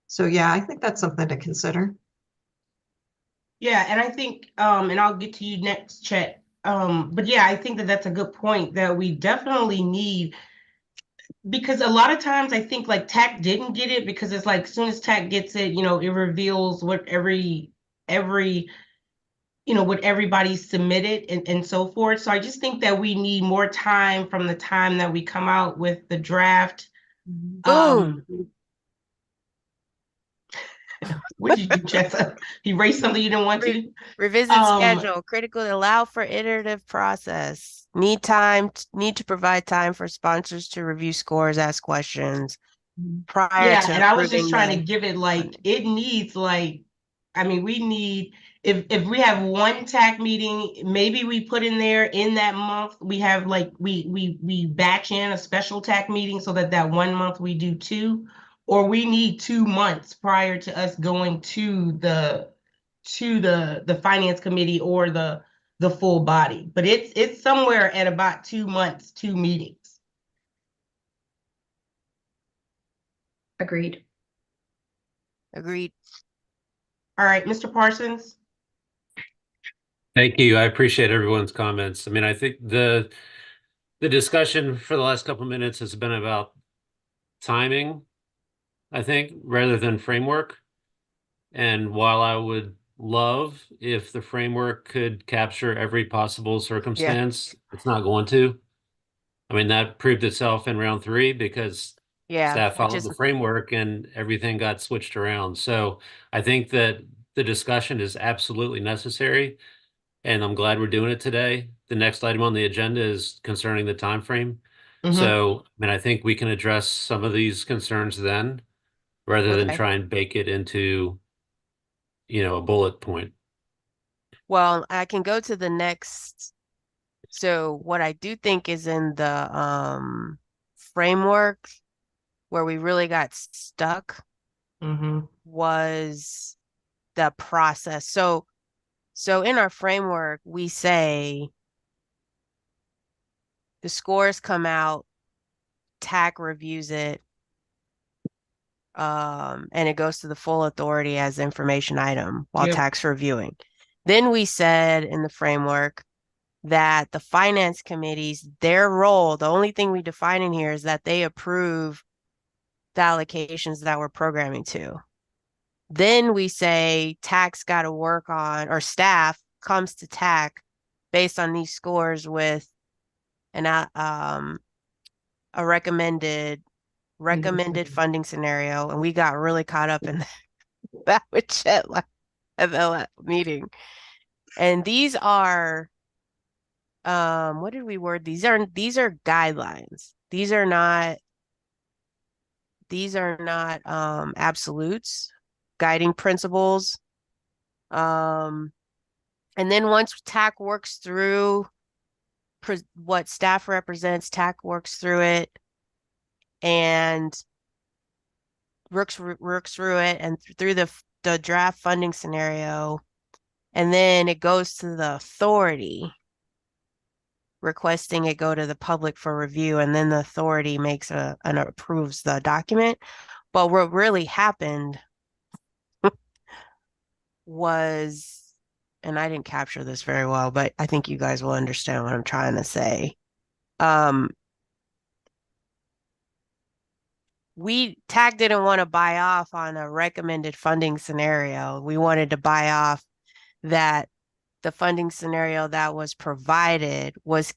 So yeah, I think that's something to consider. Yeah, and I think, and I'll get to you next, Chet. But yeah, I think that that's a good point that we definitely need, because a lot of times I think like TAC didn't get it because it's like as soon as TAC gets it, it reveals what what everybody submitted and so forth. So I just think that we need more time from the time that we come out with the draft. Boom. What did you do, Jessa? Erase something you didn't want to? Revisit schedule. Critical to allow for iterative process. Need to provide time for sponsors to review scores, ask questions prior to and I was just trying to approving give it it needs we need, if we have one TAC meeting, maybe we put in there in that month, we have we batch in a special TAC meeting so that 1 month we do 2, or we need 2 months prior to us going to the finance committee or the full body. But it's somewhere at about 2 months, 2 meetings. Agreed. Agreed. All right, Mr. Parsons? Thank you. I appreciate everyone's comments. I mean, I think the discussion for the last couple of minutes has been about timing, I think, rather than framework. And while I would love if the framework could capture every possible circumstance, it's not going to. I mean, that proved itself in round 3 because Yeah, staff which followed is the framework and everything got switched around. So I think that the discussion is absolutely necessary, and I'm glad we're doing it today. The next item on the agenda is concerning the time frame. Mhm. So, I mean, I think we can address some of these concerns then, rather than okay. try and bake it into, a bullet point. Well, I can go to the next. So what I do think is in the framework where we really got stuck Mhm. was the process. So in our framework, we say the scores come out, TAC reviews it, and it goes to the full authority as information item while Yep. TAC's reviewing. Then we said in the framework that the finance committees, their role, the only thing we define in here is that they approve the allocations that we're programming to. Then we say TAC's got to work on, or staff comes to TAC based on these scores with a recommended funding scenario, and we got really caught up in that with Chet at the meeting. And these are what did we word? These are guidelines. These are not absolutes, guiding principles. And then once TAC works through what staff represents, TAC works through it and works through it and through the draft funding scenario, and then it goes to the authority requesting it go to the public for review, and then the authority makes and approves the document. But what really happened was, and I didn't capture this very well, but I think you guys will understand what I'm trying to say. TAC didn't want to buy off on a recommended funding scenario. We wanted to buy off that the funding scenario that was provided was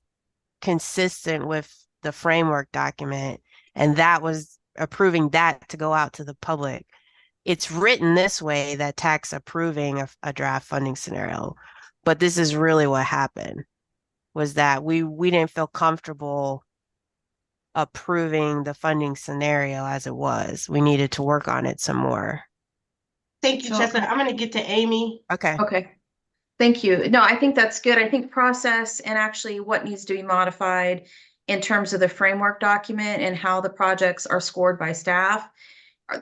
consistent with the framework document, and that was approving that to go out to the public. It's written this way that TAC's approving a draft funding scenario, but this is really what happened, was that we didn't feel comfortable approving the funding scenario as it was. We needed to work on it some more. Thank you, So- Chestnut. I'm gonna get to Amy. Okay. Okay. Thank you. No, I think that's good. I think process and actually what needs to be modified in terms of the framework document and how the projects are scored by staff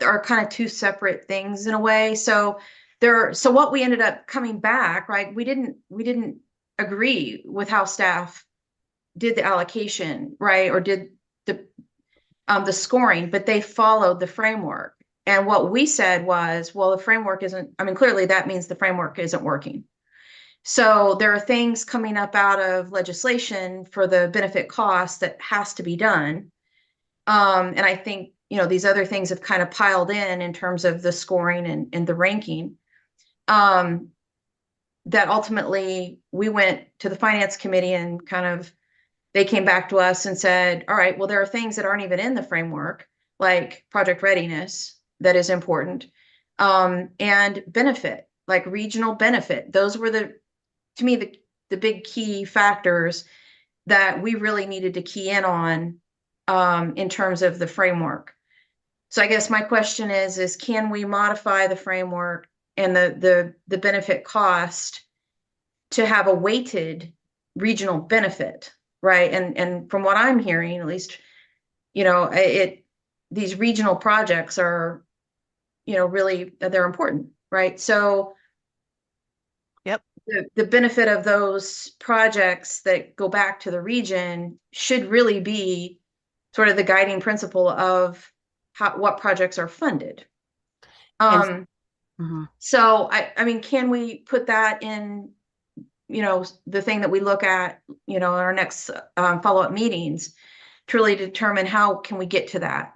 are kind of two separate things in a way. So what we ended up coming back, right? We didn't agree with how staff did the allocation, right? Or did the scoring, but they followed the framework. And what we said was, well, the framework isn't, I mean, clearly that means the framework isn't working. So there are things coming up out of legislation for the benefit cost that has to be done. And I think, these other things have kind of piled in terms of the scoring and the ranking. That ultimately we went to the finance committee and they came back to us and said, all right, well, there are things that aren't even in the framework, like project readiness, that is important. And benefit, like regional benefit. Those were to me, the big key factors that we really needed to key in on in terms of the framework. So I guess my question is can we modify the framework and the benefit cost to have a weighted regional benefit, right? And from what I'm hearing, at least, these regional projects are, really, they're important, right? So Yep. The benefit of those projects that go back to the region should really be sort of the guiding principle of what projects are funded. And- Mhm. So I mean, can we put that in, the thing that we look at, in our next follow-up meetings, to really determine how can we get to that?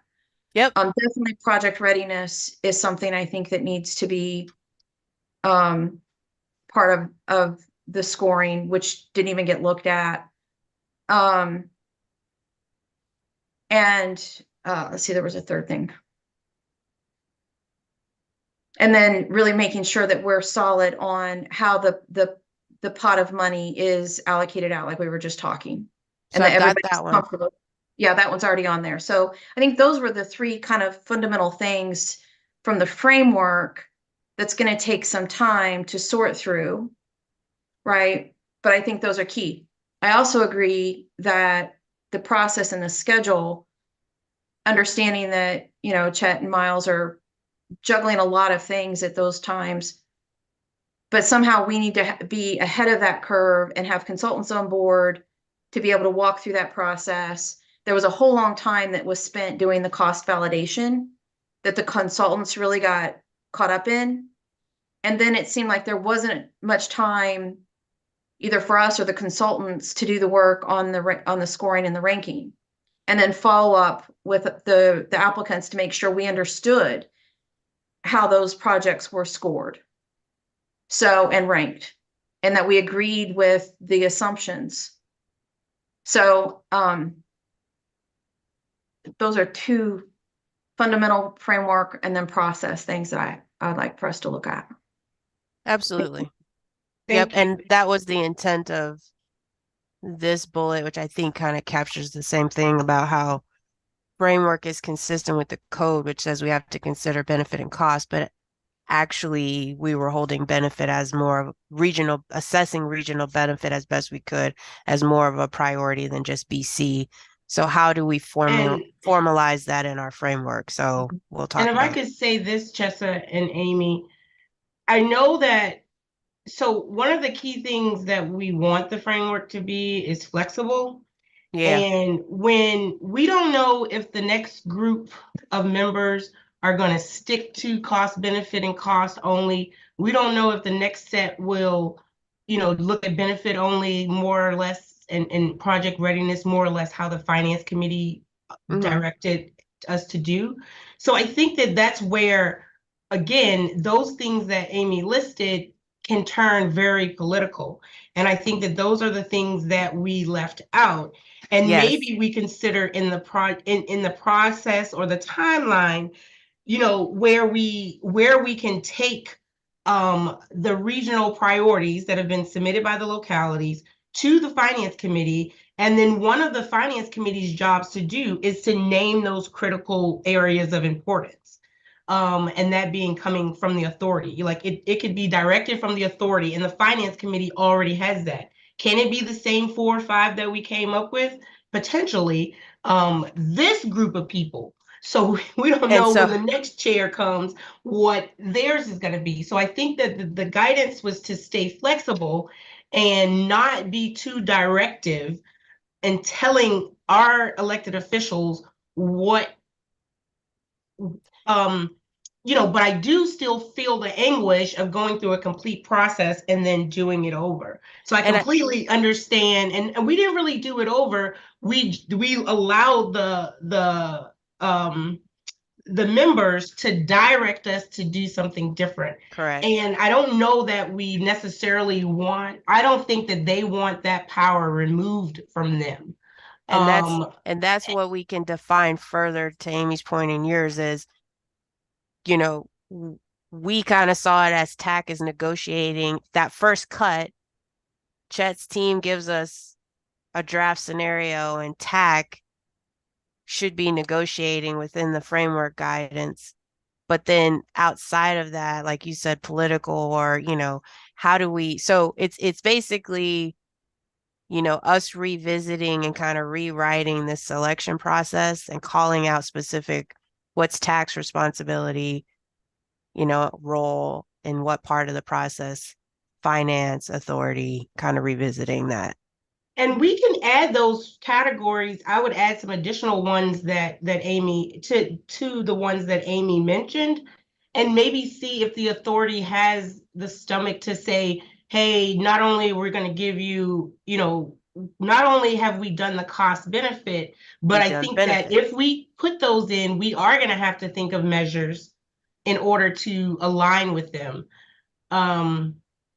Yep. Definitely project readiness is something I think that needs to be part of the scoring, which didn't even get looked at. And let's see, there was a third thing. And then really making sure that we're solid on how the pot of money is allocated out, like we were just talking. So And that I've got everybody's that one. comfortable. Yeah, that one's already on there. So I think those were the three kind of fundamental things from the framework that's going to take some time to sort through, right? But I think those are key. I also agree that the process and the schedule, understanding that, Chet and Miles are juggling a lot of things at those times, but somehow we need to be ahead of that curve and have consultants on board to be able to walk through that process. There was a whole long time that was spent doing the cost validation that the consultants really got caught up in. And then it seemed like there wasn't much time either for us or the consultants to do the work on the scoring and the ranking, and then follow up with the applicants to make sure we understood how those projects were scored. So, and ranked, and that we agreed with the assumptions. So, those are two fundamental framework and then process things that I'd like for us to look at. Absolutely. Thank Yep. And that was the intent of this bullet, which I think kind of captures the same thing about how framework is consistent with the code, which says we have to consider benefit and cost, but actually we were holding benefit as more of assessing regional benefit as best we could as more of a priority than just BC. So how do we formalize that in our framework? So we'll talk And if about I could say this, Chessa and Amy, I know that, so one of the key things that we want the framework to be is flexible. Yeah. And when we don't know if the next group of members are going to stick to cost benefit and cost only, we don't know if the next set will, look at benefit only more or less, and project readiness more or less how the finance committee directed us to do. So I think that that's where, again, those things that Amy listed can turn very political. And I think that those are the things that we left out. And Yes. maybe we consider in the process or the timeline, where we can take the regional priorities that have been submitted by the localities to the finance committee. And then one of the finance committee's jobs to do is to name those critical areas of importance. And that being coming from the authority. Like it could be directed from the authority, and the finance committee already has that. Can it be the same 4 or 5 that we came up with? Potentially. This group of people. So we don't know when the next chair comes what theirs is going to be. So I think that the guidance was to stay flexible and not be too directive and telling our elected officials what, but I do still feel the anguish of going through a complete process and then doing it over. So I completely understand, and we didn't really do it over. We allowed the members to direct us to do something different. Correct. And I don't know that we necessarily I don't think that they want that power removed from them. And that's what we can define further to Amy's point and yours is, we kind of saw it as TAC is negotiating that first cut. Chet's team gives us a draft scenario, and TAC should be negotiating within the framework guidance. But then outside of that, like you said, political or, how do we, so it's basically, us revisiting and kind of rewriting this selection process and calling out specific what's TAC's responsibility, role in what part of the process, finance, authority, kind of revisiting that. And we can add those categories. I would add some additional ones that Amy to the ones that Amy mentioned, and maybe see if the authority has the stomach to say, hey, not only we're going to give you, not only have we done the cost benefit, but We've I done think that benefit. if we put those in, we are going to have to think of measures in order to align with them.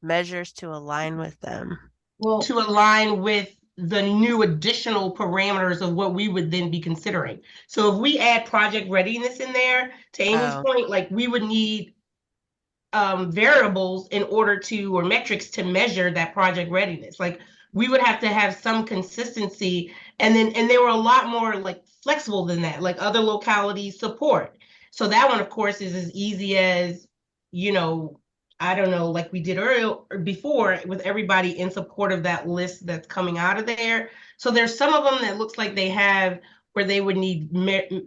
Measures to align with them. Well, To align with the new additional parameters of what we would then be considering. So if we add project readiness in there, to Amy's Oh. point, like we would need variables in order to, or metrics to measure that project readiness. Like we would have to have some consistency, and they were a lot more like flexible than that, like other localities support. So that one, of course, is as easy as, I don't know, like we did earlier before with everybody in support of that list that's coming out of there. So there's some of them that looks like they have where they would need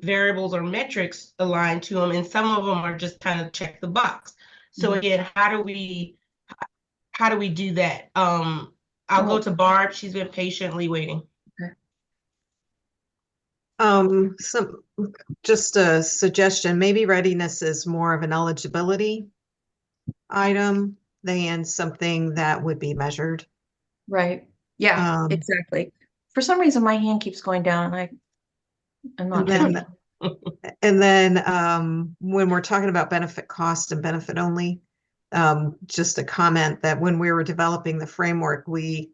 variables or metrics aligned to them, and some of them are just kind of check the box. So again, how do we do that? I'll go to Barb. She's been patiently waiting. Some, just a suggestion, maybe readiness is more of an eligibility item than something that would be measured. right. Yeah, exactly. For some reason, my hand keeps going down. I'm not. And then when we're talking about benefit cost and benefit only, just a comment that when we were developing the framework, we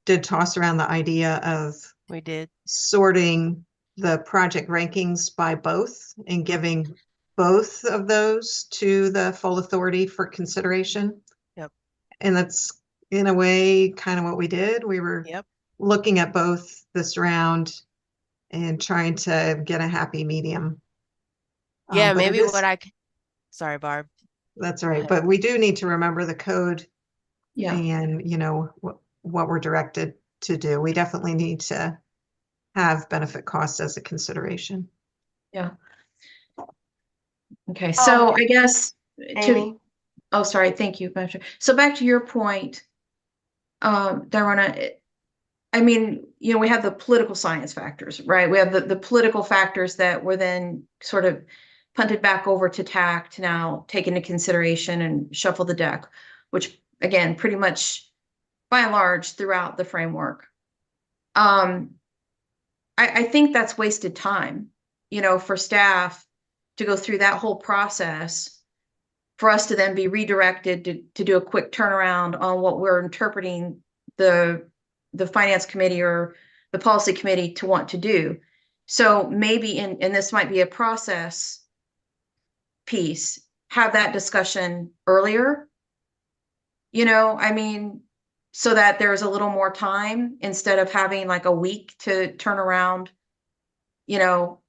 did toss around the idea of We did. sorting the project rankings by both and giving both of those to the full authority for consideration. Yep. And that's in a way kind of what we did. We were looking at both this round and trying to get a happy medium. Yeah, maybe sorry, Barb. That's right. But we do need to remember the code and, what we're directed to do. We definitely need to have benefit cost as a consideration. Yeah. Okay, so I guess Amy? Oh, sorry. Thank you. So back to your point, Darwina, I mean, we have the political science factors, right? We have the political factors that were then sort of punted back over to TAC to now take into consideration and shuffle the deck, which again, pretty much by and large throughout the framework. I think that's wasted time, for staff to go through that whole process for us to then be redirected to do a quick turnaround on what we're interpreting the finance committee or the policy committee to want to do. So maybe, and this might be a process piece, have that discussion earlier, so that there's a little more time instead of having like a week to turn around,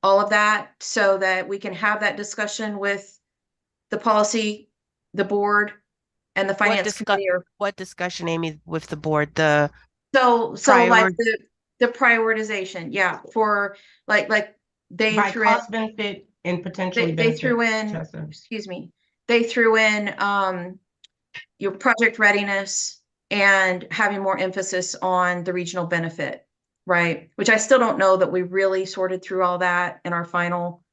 all of that, so that we can have that discussion with the policy, the board, and the finance committee. What discussion, Amy, with the board? So like the prioritization, yeah, for like they by threw cost in, benefit and potentially they threw in, excuse me, they threw in your project readiness and having more emphasis on the regional benefit, right? Which I still don't know that we really sorted through all that in our final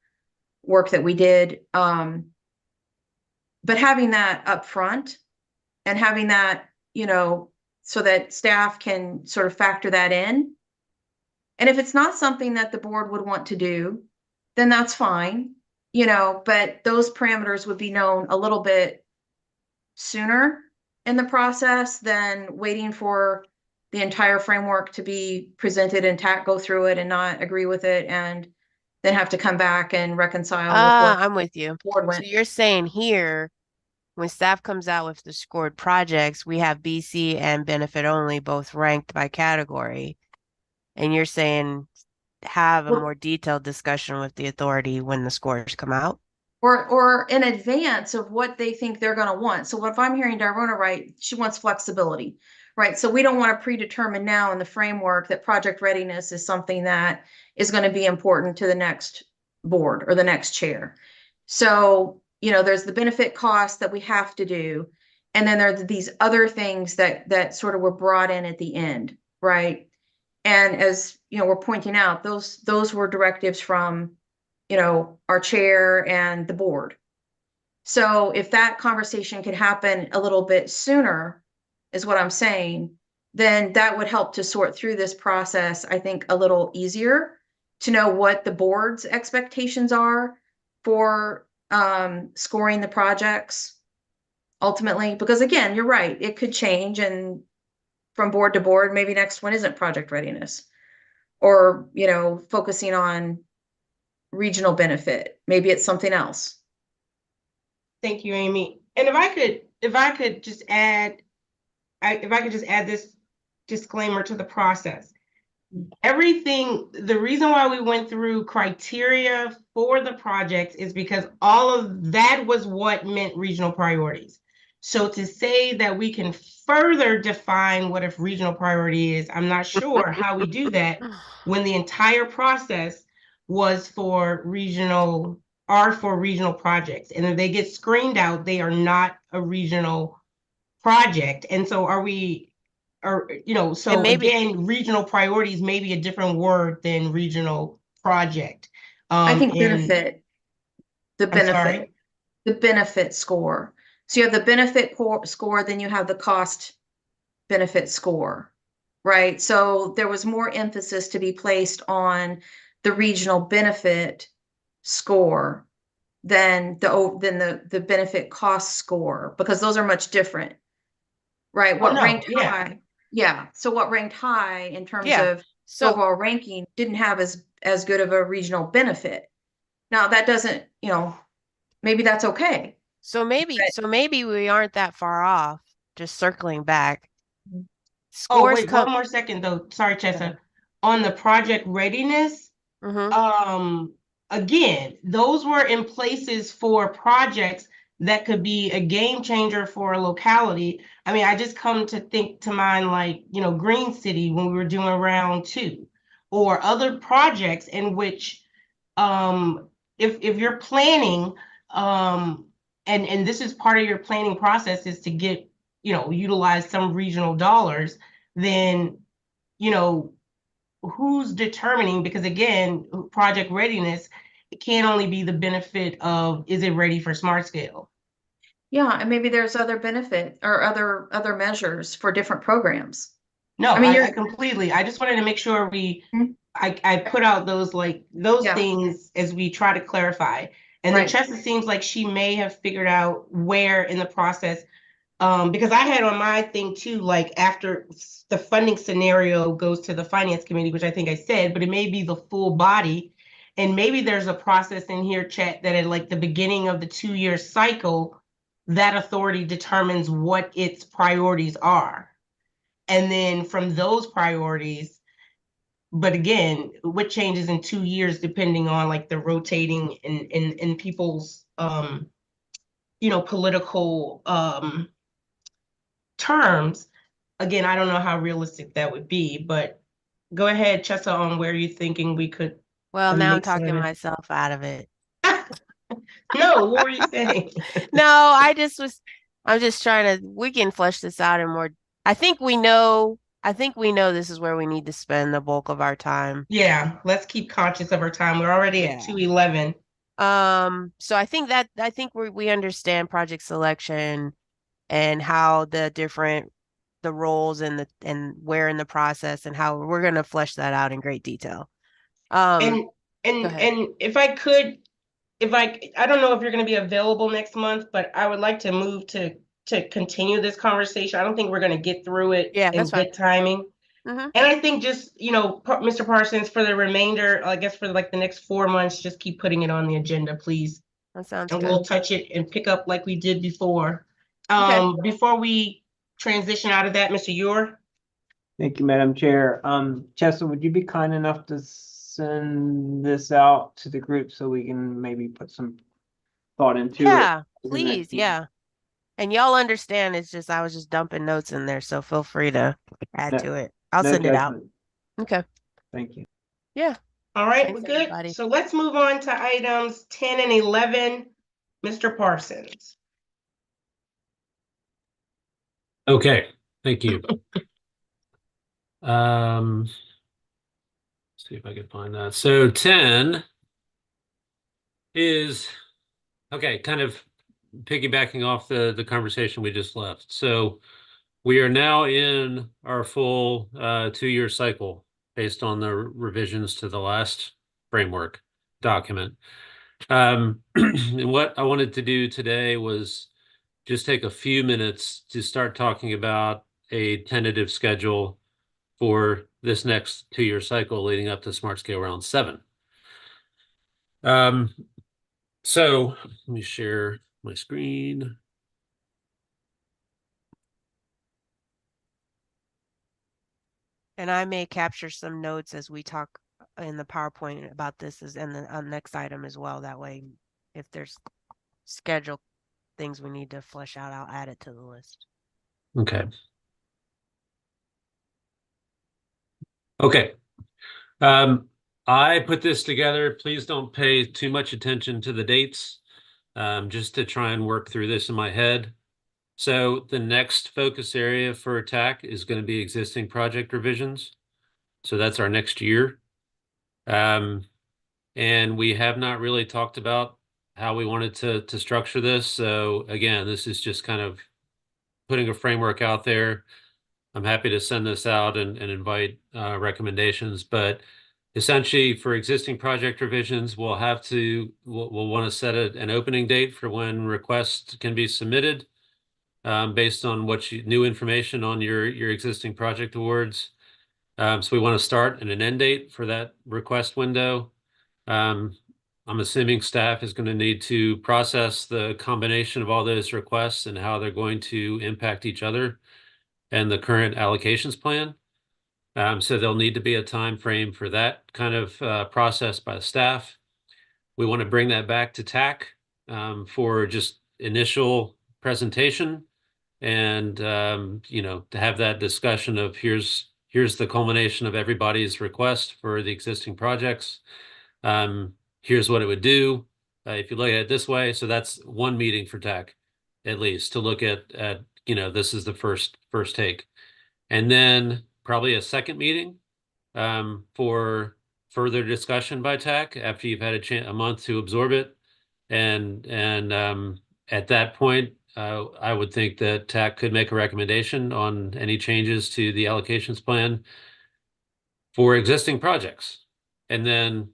work that we did. But having that up front and having that, so that staff can sort of factor that in. And if it's not something that the board would want to do, then that's fine, but those parameters would be known a little bit sooner in the process than waiting for the entire framework to be presented and TAC go through it and not agree with it and then have to come back and reconcile with what I'm with you. board went. So you're saying here, when staff comes out with the scored projects, we have BC and benefit only both ranked by category. And you're saying have a more detailed discussion with the authority when the scores come out? Or in advance of what they think they're going to want. So if I'm hearing Darwina right, she wants flexibility, right? So we don't want to predetermine now in the framework that project readiness is something that is going to be important to the next board or the next chair. So, there's the benefit cost that we have to do. And then there's these other things that sort of were brought in at the end, right? And as you know, we're pointing out, those were directives from, you know, our chair and the board. So if that conversation could happen a little bit sooner, is what I'm saying, then that would help to sort through this process, I think, a little easier to know what the board's expectations are for scoring the projects ultimately. Because again, you're right, it could change, and from board to board, maybe next one isn't project readiness, or, you know, focusing on regional benefit. Maybe it's something else. Thank you, Amy. And if I could just add, if I could just add this disclaimer to the process. Everything, the reason why we went through criteria for the projects is because all of that was what meant regional priorities. So to say that we can further define what a regional priority is, I'm not sure how we do that when the entire process was for regional projects. And if they get screened out, they are not a regional project. And so are we, or, you know, so And maybe- again, regional priorities may be a different word than regional project. I think And benefit, the I'm sorry? benefit, the benefit score. So you have the benefit score, then you have the cost benefit score, right? So there was more emphasis to be placed on the regional benefit score than the benefit cost score, because those are much different, right? Oh, What no, ranked yeah. high, yeah. So what ranked high in terms Yeah. of So overall ranking didn't have as good of a regional benefit. Now that doesn't, you know, maybe that's okay. so maybe we aren't that far off. Just circling back. Mhm. Oh, Scores wait, come. one more second though. Sorry, ahead. Chessa. On the project readiness, Mhm. again, those were in places for projects that could be a game changer for a locality. I mean, I just come to think to mind, like, you know, Green City when we were doing round 2, or other projects in which, if you're planning, and this is part of your planning process, is to get, you know, utilize some regional dollars, then, you know, who's determining? Because again, project readiness, it can't only be the benefit of, is it ready for smart scale? Yeah, and maybe there's other benefit or other measures for different programs. No, I mean, I completely, I just wanted to make sure Mhm. I put out those, like, those Yeah. things as we try to clarify. And then Right. Chessa seems like she may have figured out where in the process, because I had on my thing too, like, after the funding scenario goes to the finance committee, which I think I said, but it may be the full body. And maybe there's a process in here, Chet, that at like the beginning of the 2-year cycle, that authority determines what its priorities are. And then from those priorities, but again, what changes in 2 years, depending on like the rotating in people's, you know, political, terms. Again, I don't know how realistic that would be, but go ahead, Chessa, on where you're thinking we could. Well, now I'm mix it talking in. myself out of it. No, what were you saying? No, I'm just trying to, we can flesh this out in more. I think we know this is where we need to spend the bulk of our time. Yeah, let's keep conscious of our time. We're already at 2:11. So I think we understand project selection and how the roles and where in the process, and how we're going to flesh that out in great detail. And Go ahead. if I could, I don't know if you're going to be available next month, but I would like to move to continue this conversation. I don't think we're going to get through it Yeah, in that's fine. good timing. Mhm. And I think just, you know, Mr. Parsons, for the remainder, I guess for like the next 4 months, just keep putting it on the agenda, please. That sounds And good. we'll touch it and pick up like we did before. Okay. Before we transition out of that, Mr. Ure? Thank you, Madam Chair. Chessa, would you be kind enough to send this out to the group so we can maybe put some thought into it? Yeah, for the please. next meeting? Yeah. And y'all understand, it's just, I was just dumping notes in there, so feel free to add No- to it. I'll no send it out. judgment. Okay. Thank you. Yeah. All right, Thanks, we're good. everybody. So let's move on to items 10 and 11. Mr. Parsons. Okay, thank you. Um, see if I can find that. So 10 is, okay, kind of piggybacking off the conversation we just left. So we are now in our full 2-year cycle based on the revisions to the last framework document. And what I wanted to do today was just take a few minutes to start talking about a tentative schedule for this next 2-year cycle leading up to Smart Scale Round 7. So let me share my screen. And I may capture some notes as we talk in the PowerPoint about this is and then on the next item as well. That way, if there's schedule things we need to flesh out, I'll add it to the list. Okay. Okay. I put this together. Please don't pay too much attention to the dates, just to try and work through this in my head. So the next focus area for TAC is going to be existing project revisions. So that's our next year. And we have not really talked about how we wanted to structure this. So again, this is just kind of putting a framework out there. I'm happy to send this out and invite recommendations, but essentially for existing project revisions, we'll want to set an opening date for when requests can be submitted based on new information on your existing project awards. So we want to start and an end date for that request window. I'm assuming staff is going to need to process the combination of all those requests and how they're going to impact each other and the current allocations plan. So there'll need to be a time frame for that kind of process by the staff. We want to bring that back to TAC for just initial presentation and to have that discussion of here's the culmination of everybody's request for the existing projects. Here's what it would do if you look at it this way. So that's one meeting for TAC, at least to look at this is the first take. And then probably a second meeting for further discussion by TAC after you've had a month to absorb it. And at that point, I would think that TAC could make a recommendation on any changes to the allocations plan for existing projects. And then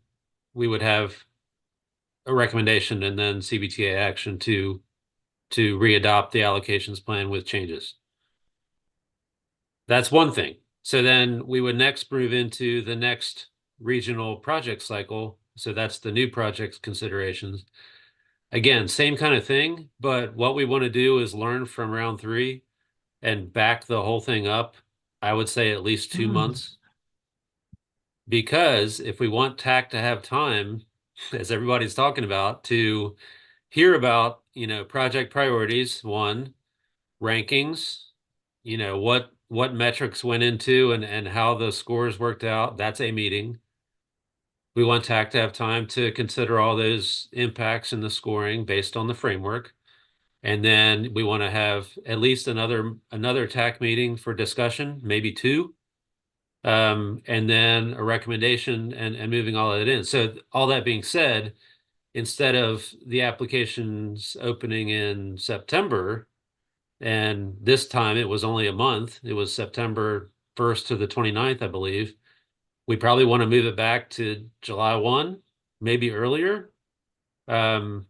we would have a recommendation and then CVTA action to readopt the allocations plan with changes. That's one thing. So then we would next move into the next regional project cycle. So that's the new projects considerations. Again, same kind of thing, but what we want to do is learn from round 3 and back the whole thing up, I would say at least 2 months. Because if we want TAC to have time, as everybody's talking about, to hear about, project priorities, one, rankings, what metrics went into and how the scores worked out, that's a meeting. We want TAC to have time to consider all those impacts in the scoring based on the framework. And then we want to have at least another TAC meeting for discussion, maybe 2. And then a recommendation and moving all of it in. So all that being said, instead of the applications opening in September, and this time it was only a month, it was September 1st to the 29th, I believe. We probably want to move it back to July 1, maybe earlier. And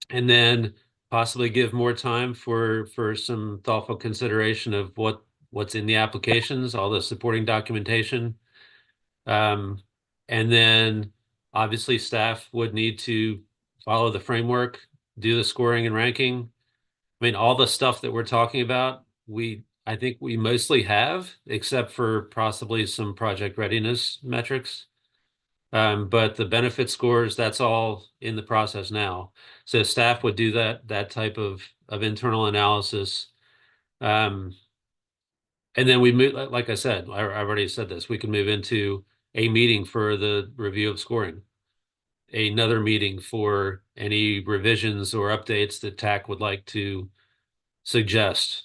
then possibly give more time for some thoughtful consideration of what's in the applications, all the supporting documentation. And then obviously staff would need to follow the framework, do the scoring and ranking. I mean, all the stuff that we're talking about, I think we mostly have, except for possibly some project readiness metrics. But the benefit scores, that's all in the process now. So staff would do that type of internal analysis. And then we move, like I said, I already said this, we can move into a meeting for the review of scoring, another meeting for any revisions or updates that TAC would like to suggest.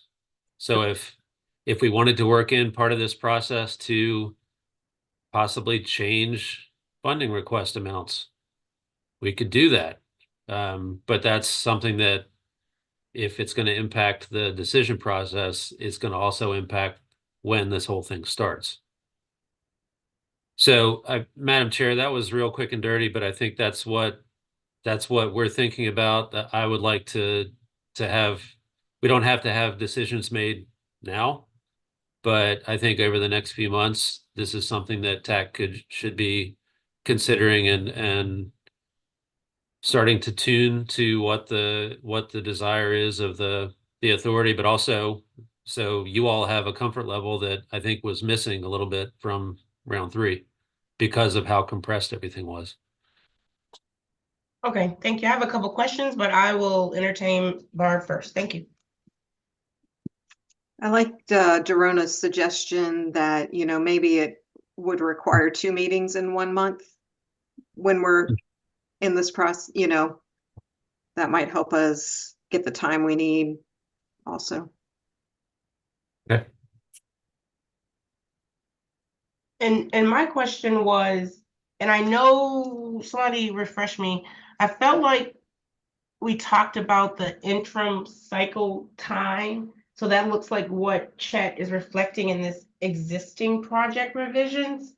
So if we wanted to work in part of this process to possibly change funding request amounts. We could do that. But that's something that if it's going to impact the decision process, it's going to also impact when this whole thing starts. So, Madam Chair, that was real quick and dirty, but I think that's what we're thinking about. I would like to have, we don't have to have decisions made now, but I think over the next few months, this is something that TAC should be considering and starting to tune to what the desire is of the authority, but also so you all have a comfort level that I think was missing a little bit from round 3 because of how compressed everything was. Okay, thank you. I have a couple questions, but I will entertain Barb first. Thank you. I liked Darona's suggestion that, maybe it would require 2 meetings in 1 month when we're in this process, that might help us get the time we need also. Okay. And my question was, and I know somebody refresh me, I felt like we talked about the interim cycle time. So that looks like what Chet is reflecting in this existing project revisions.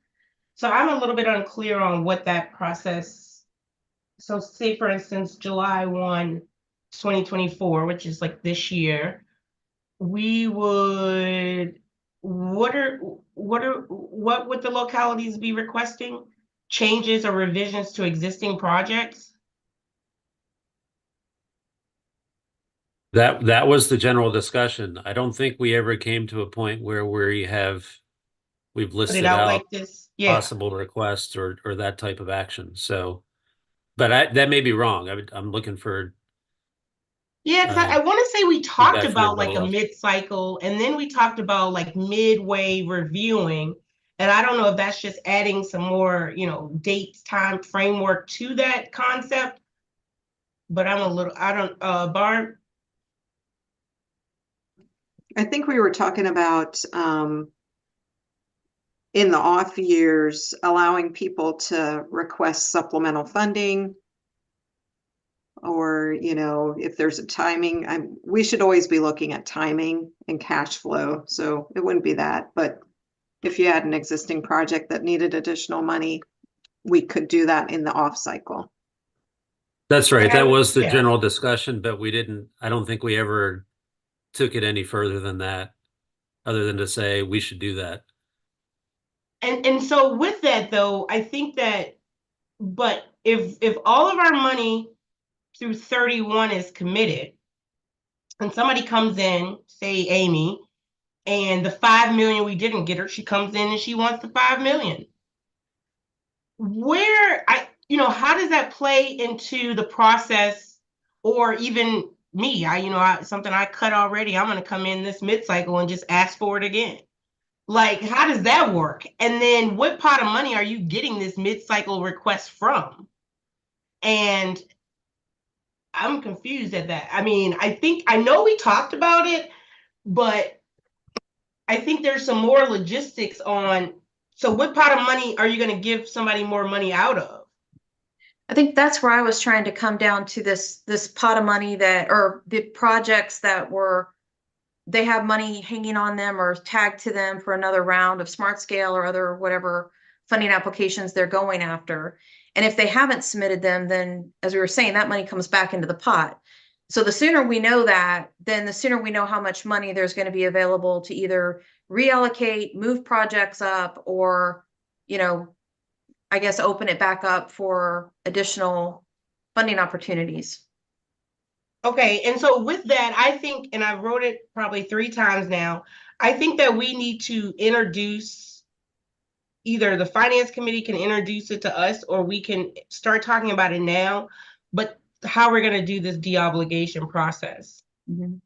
So I'm a little bit unclear on what that process. So say for instance, July 1, 2024, which is like this year, we would, what would the localities be requesting? Changes or revisions to existing projects? That was the general discussion. I don't think we ever came to a point where we've Put listed it out out like this? Yeah. possible requests or that type of action. So, but that may be wrong. I'm looking for Yeah, because I want to say we talked feedback from about like everybody a else. mid-cycle, and then we talked about like midway reviewing. And I don't know if that's just adding some more, dates, time framework to that concept. But Barb? I think we were talking about in the off years, allowing people to request supplemental funding. Or, if there's a timing, we should always be looking at timing and cash flow. So it wouldn't be that, but if you had an existing project that needed additional money, we could do that in the off cycle. That's right. That was the Yeah. general discussion, but I don't think we ever took it any further than that, other than to say we should do that. And so with that though, I think that, but if all of our money through 31 is committed, and somebody comes in, say Amy, and the 5 million we didn't get her, she comes in and she wants the 5 million. How does that play into the process, or even me? Something I cut already, I'm gonna come in this mid-cycle and just ask for it again. Like, how does that work? And then what pot of money are you getting this mid-cycle request from? And I'm confused at that. I know we talked about it, but I think there's some more logistics on, so what pot of money are you going to give somebody more money out of? I think that's where I was trying to come down to this pot of money or the projects that they have money hanging on them or tagged to them for another round of smart scale or other whatever funding applications they're going after. And if they haven't submitted them, then as we were saying, that money comes back into the pot. So the sooner we know that, then the sooner we know how much money there's going to be available to either reallocate, move projects up, or, I guess open it back up for additional funding opportunities. Okay, and so with that, I think, and I wrote it probably 3 times now, I think that we need to introduce, either the finance committee can introduce it to us, or we can start talking about it now, but how we're going to do this deobligation process. Mm-hmm.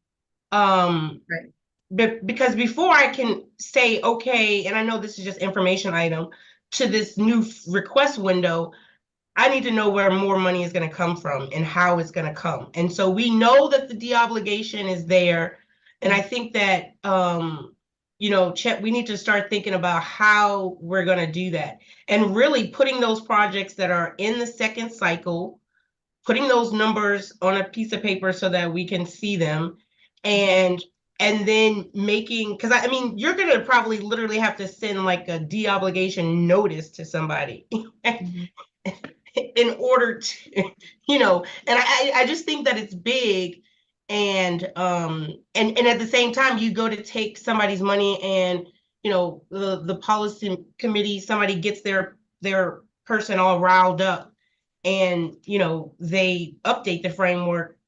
Right. Because before I can say, okay, and I know this is just information item, to this new request window, I need to know where more money is going to come from and how it's going to come. And so we know that the deobligation is there. And I think that Chet, we need to start thinking about how we're going to do that, and really putting those projects that are in the second cycle, putting those numbers on a piece of paper so that we can see them, and then making, because I mean, you're going to probably literally have to send like a de-obligation notice to somebody in order to, and I just think that it's big. And at the same time, you go to take somebody's money, and the policy committee, somebody gets their person all riled up, and they update the framework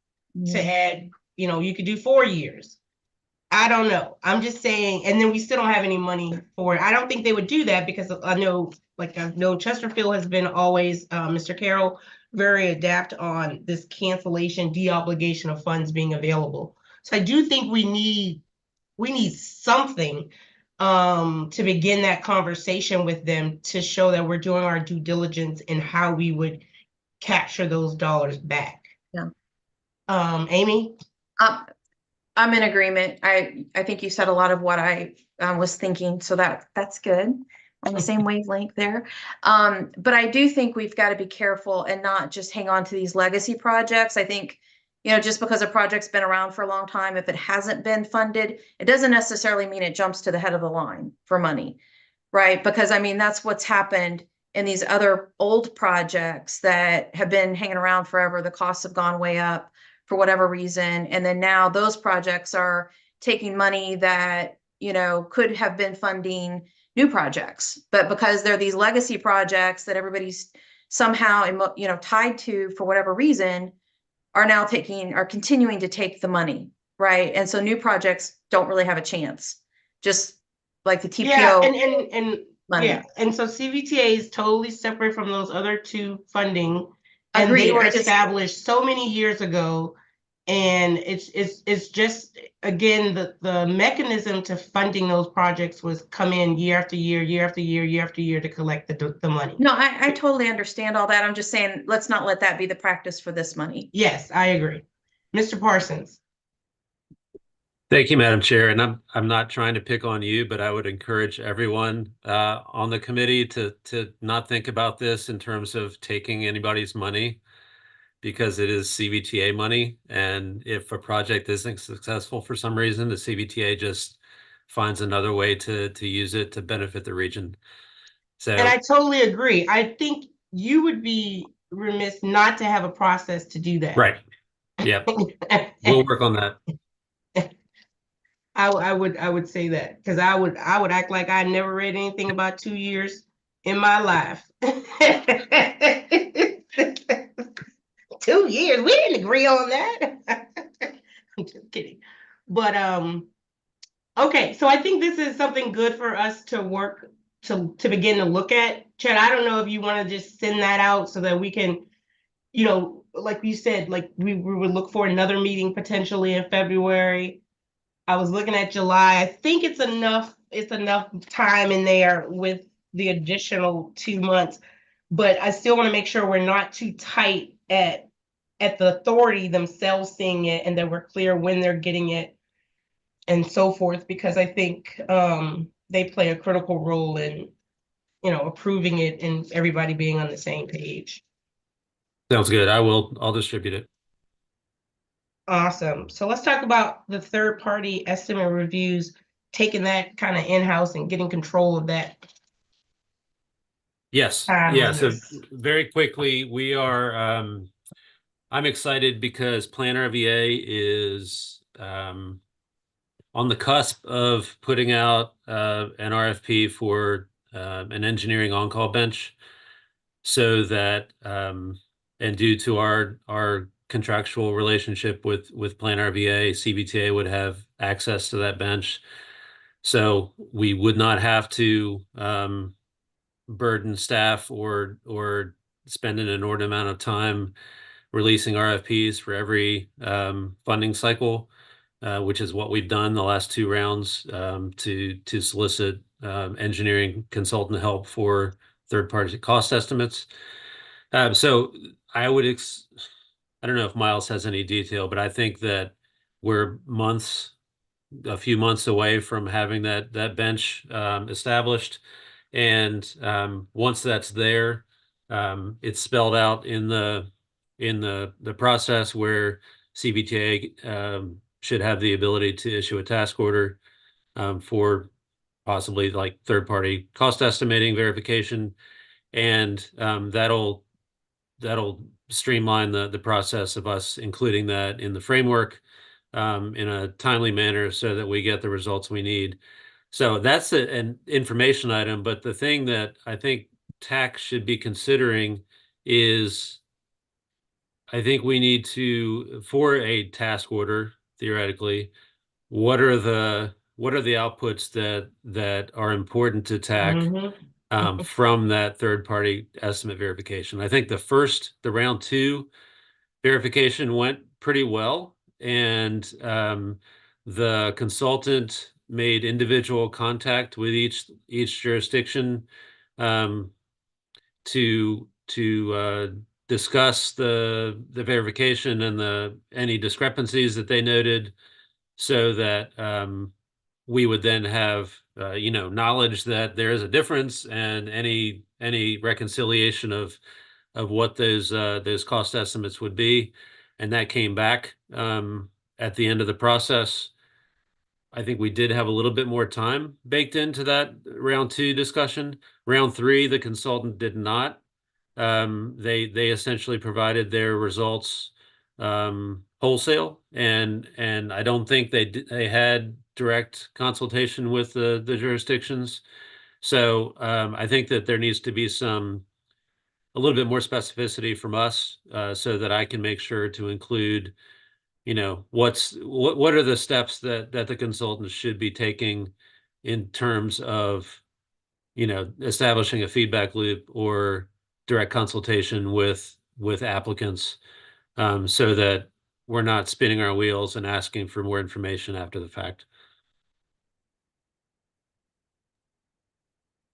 to add, you could do 4 years. I don't know. I'm just saying, and then we still don't have any money for it. I don't think they would do that, because I know Chesterfield has been always, Mr. Carroll, very adept on this cancellation, de-obligation of funds being available. So I do think we need something to begin that conversation with them, to show that we're doing our due diligence in how we would capture those dollars back. Yeah. Amy? I'm in agreement. I think you said a lot of what I was thinking, so that's good. On the same wavelength there. But I do think we've got to be careful and not just hang on to these legacy projects. I think, just because a project's been around for a long time, if it hasn't been funded, it doesn't necessarily mean it jumps to the head of the line for money, right? Because I mean, that's what's happened in these other old projects that have been hanging around forever. The costs have gone way up for whatever reason. And then now those projects are taking money that, could have been funding new projects, but because they're these legacy projects that everybody's somehow, tied to for whatever reason, are continuing to take the money, right? And so new projects don't really have a chance, just like the TPO. Yeah, and money. yeah, and so CVTA is totally separate from those other two funding, and Agreed. they were established so many years ago. And it's just, again, the mechanism to funding those projects was come in year after year, year after year, year after year to collect the money. No, I totally understand all that. I'm just saying, let's not let that be the practice for this money. Yes, I agree. Mr. Parsons. Thank you, Madam Chair. And I'm not trying to pick on you, but I would encourage everyone on the committee to not think about this in terms of taking anybody's money, because it is CVTA money. And if a project isn't successful for some reason, the CVTA just finds another way to use it to benefit the region. So, And I totally agree. I think you would be remiss not to have a process to do that. right. Yep. We'll work on that. I would say that, because I would act like I never read anything about 2 years in my life. 2 years. We didn't agree on that. I'm just kidding. But okay, so I think this is something good for us to work to begin to look at. Chad, I don't know if you want to just send that out so that we can, like you said, like we would look for another meeting potentially in February. I was looking at July. I think it's enough time in there with the additional 2 months, but I still want to make sure we're not too tight at the authority themselves seeing it, and that we're clear when they're getting it and so forth, because I think they play a critical role in, approving it and everybody being on the same page. Sounds good. I'll distribute it. Awesome. So let's talk about the third party estimate reviews, taking that kind of in-house and getting control of that. Yes. Yeah. So very quickly, we are, I'm excited because Planner VA is on the cusp of putting out an RFP for an engineering on-call bench, so that and due to our contractual relationship with Planner VA, CVTA would have access to that bench. So we would not have to burden staff or spend an inordinate amount of time releasing RFPs for every funding cycle, which is what we've done the last 2 rounds to solicit engineering consultant help for third-party cost estimates. So I would, I don't know if Miles has any detail, but I think that we're months a few months away from having that bench established. And once that's there, it's spelled out in the process where CVTA should have the ability to issue a task order for possibly like third-party cost estimating verification, and that'll streamline the process of us including that in the framework in a timely manner so that we get the results we need. So that's an information item, but the thing that I think TAC should be considering is I think we need to, for a task order, theoretically, what are the outputs that are important to TAC from that third party estimate verification? I think the round two verification went pretty well, and the consultant made individual contact with each jurisdiction to discuss the verification and any discrepancies that they noted, so that we would then have knowledge that there is a difference, and any reconciliation of what those cost estimates would be. And that came back at the end of the process. I think we did have a little bit more time baked into that round two discussion. Round three, the consultant did not. They essentially provided their results wholesale, and I don't think they had direct consultation with the jurisdictions. So I think that there needs to be a little bit more specificity from us so that I can make sure to include, what are the steps that the consultants should be taking in terms of, establishing a feedback loop or direct consultation with applicants, so that we're not spinning our wheels and asking for more information after the fact.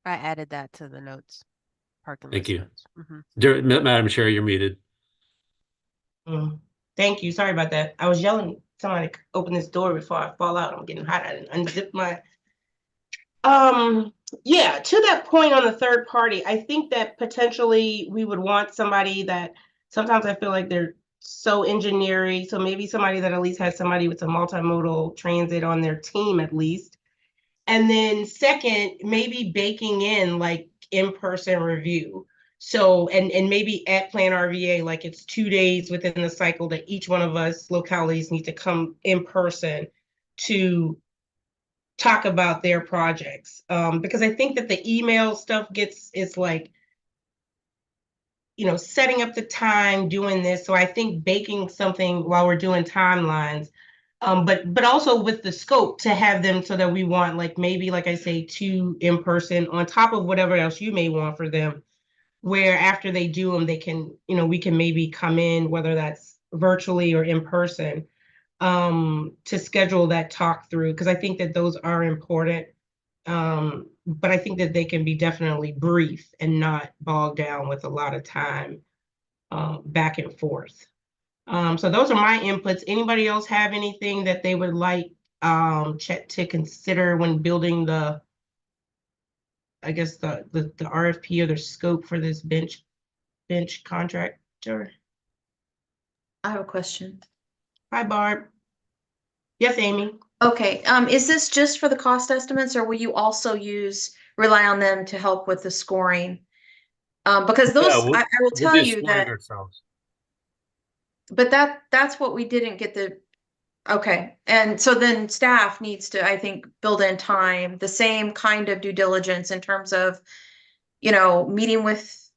I added that to the notes. Parking Thank list you. notes. Mhm. Madam Chair, you're muted. Thank you. Sorry about that. I was yelling somebody open this door before I fall out. I'm getting hot. I didn't unzip my yeah, to that point on the third party, I think that potentially we would want somebody that, sometimes I feel like they're so engineering, so maybe somebody that at least has somebody with a multimodal transit on their team at least. And then second, maybe baking in like in-person review. So, and maybe at Plan RVA, like it's 2 days within the cycle that each one of us localities need to come in person to talk about their projects. Because I think that the email stuff it's like, setting up the time, doing this. So I think baking something while we're doing timelines, but also with the scope to have them so that we want like maybe, like I say, 2 in person on top of whatever else you may want for them, where after they do them, they can, we can maybe come in, whether that's virtually or in person, to schedule that talk through, because I think that those are important. But I think that they can be definitely brief and not bogged down with a lot of time back and forth. So those are my inputs. Anybody else have anything that they would like Chet to consider when building the RFP or the scope for this bench contractor? I have a question. Hi, Barb. Yes, Amy. Okay, is this just for the cost estimates, or will you also rely on them to help with the scoring? Because those, Yeah, I will we'll tell do you scoring that, ourselves. but that's what we didn't get okay. And so then staff needs to, I think, build in time, the same kind of due diligence in terms of, meeting with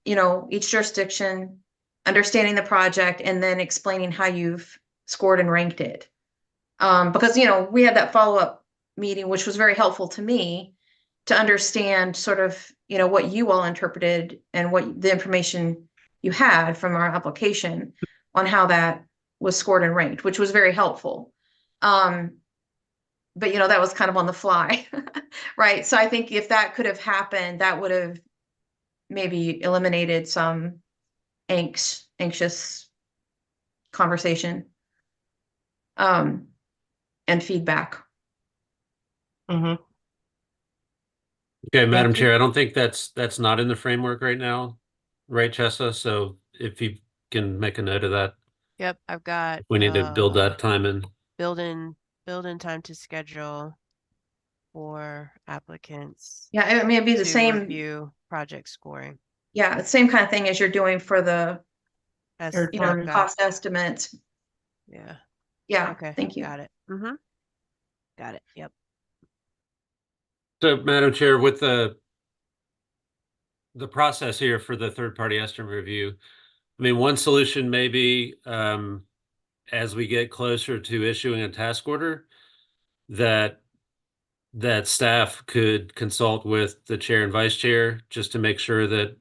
each jurisdiction, understanding the project, and then explaining how you've scored and ranked it. Because, we had that follow-up meeting, which was very helpful to me to understand sort of, what you all interpreted and what the information you had from our application on how that was scored and ranked, which was very helpful. But, that was kind of on the fly, right? So I think if that could have happened, that would have maybe eliminated some anxious conversation. and feedback. Mm-hmm. Okay, Madam Gotcha. Chair, I don't think that's not in the framework right now, right, Chessa? So if you can make a note of that, Yep, I've got we need to build that time in. build-in time to schedule for applicants Yeah, I mean, it'd be the to same, review project scoring. yeah, the same kind of thing as you're doing for the, That's, Third you know, party. okay. cost estimate. Yeah, Yeah, okay, thank you. got it. Got it, yep. So, Madam Chair, with the process here for the third-party estimate review, I mean, one solution may be, as we get closer to issuing a task order, that staff could consult with the chair and vice chair just to make sure that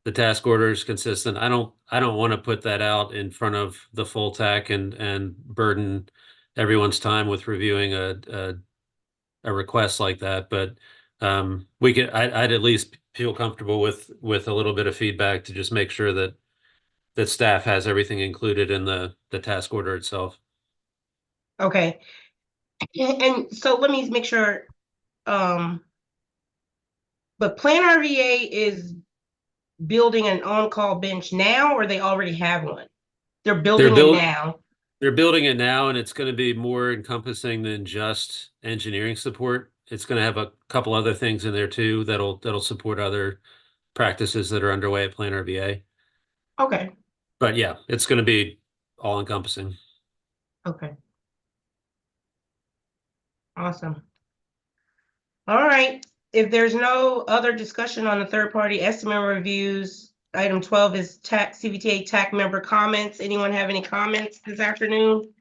the task order is consistent. I don't want to put that out in front of the full TAC and burden everyone's time with reviewing a request like that. But we could, I'd at least feel comfortable with a little bit of feedback to just make sure that staff has everything included in the task order itself. Okay. And so let me make sure, but Plan RVA is building an on-call bench now, or they already have one? They're building it now. They're building it now, and it's going to be more encompassing than just engineering support. It's going to have a couple other things in there too that'll support other practices that are underway at Plan RVA. Okay. But yeah, it's going to be all encompassing. Okay. Awesome. All right. If there's no other discussion on the third-party estimate reviews, item 12 is CVTA TAC member comments. Anyone have any comments this afternoon?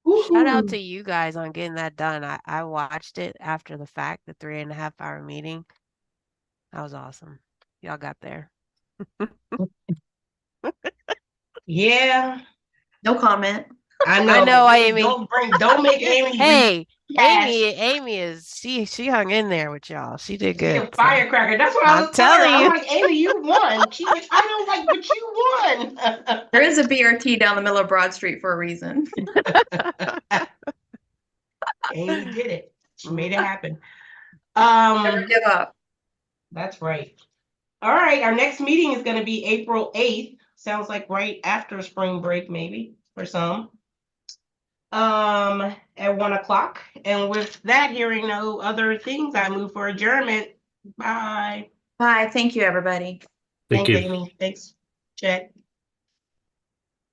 Shout out Woohoo. to you guys on getting that done. I watched it after the fact, the 3.5 hour meeting. That was awesome. Y'all got there. Yeah, No comment. I know. I know, Amy. Don't make Amy. Hey, rehash. Amy is she hung in there with y'all. She did She good. a firecracker. That's what I I'm was telling her. telling I'm you. like, Amy, you won. She's like, I know, like, but you won. There is a BRT down the middle of Broad Street for a reason. Amy did it. She made it happen. Never give up. That's right. All right, our next meeting is going to be April 8th. Sounds like right after spring break, maybe for some. At 1 o'clock. And with that, hearing no other things, I move for adjournment. Bye. Bye. Thank you, everybody. Thank Thanks, you. Amy. Thanks, Chet.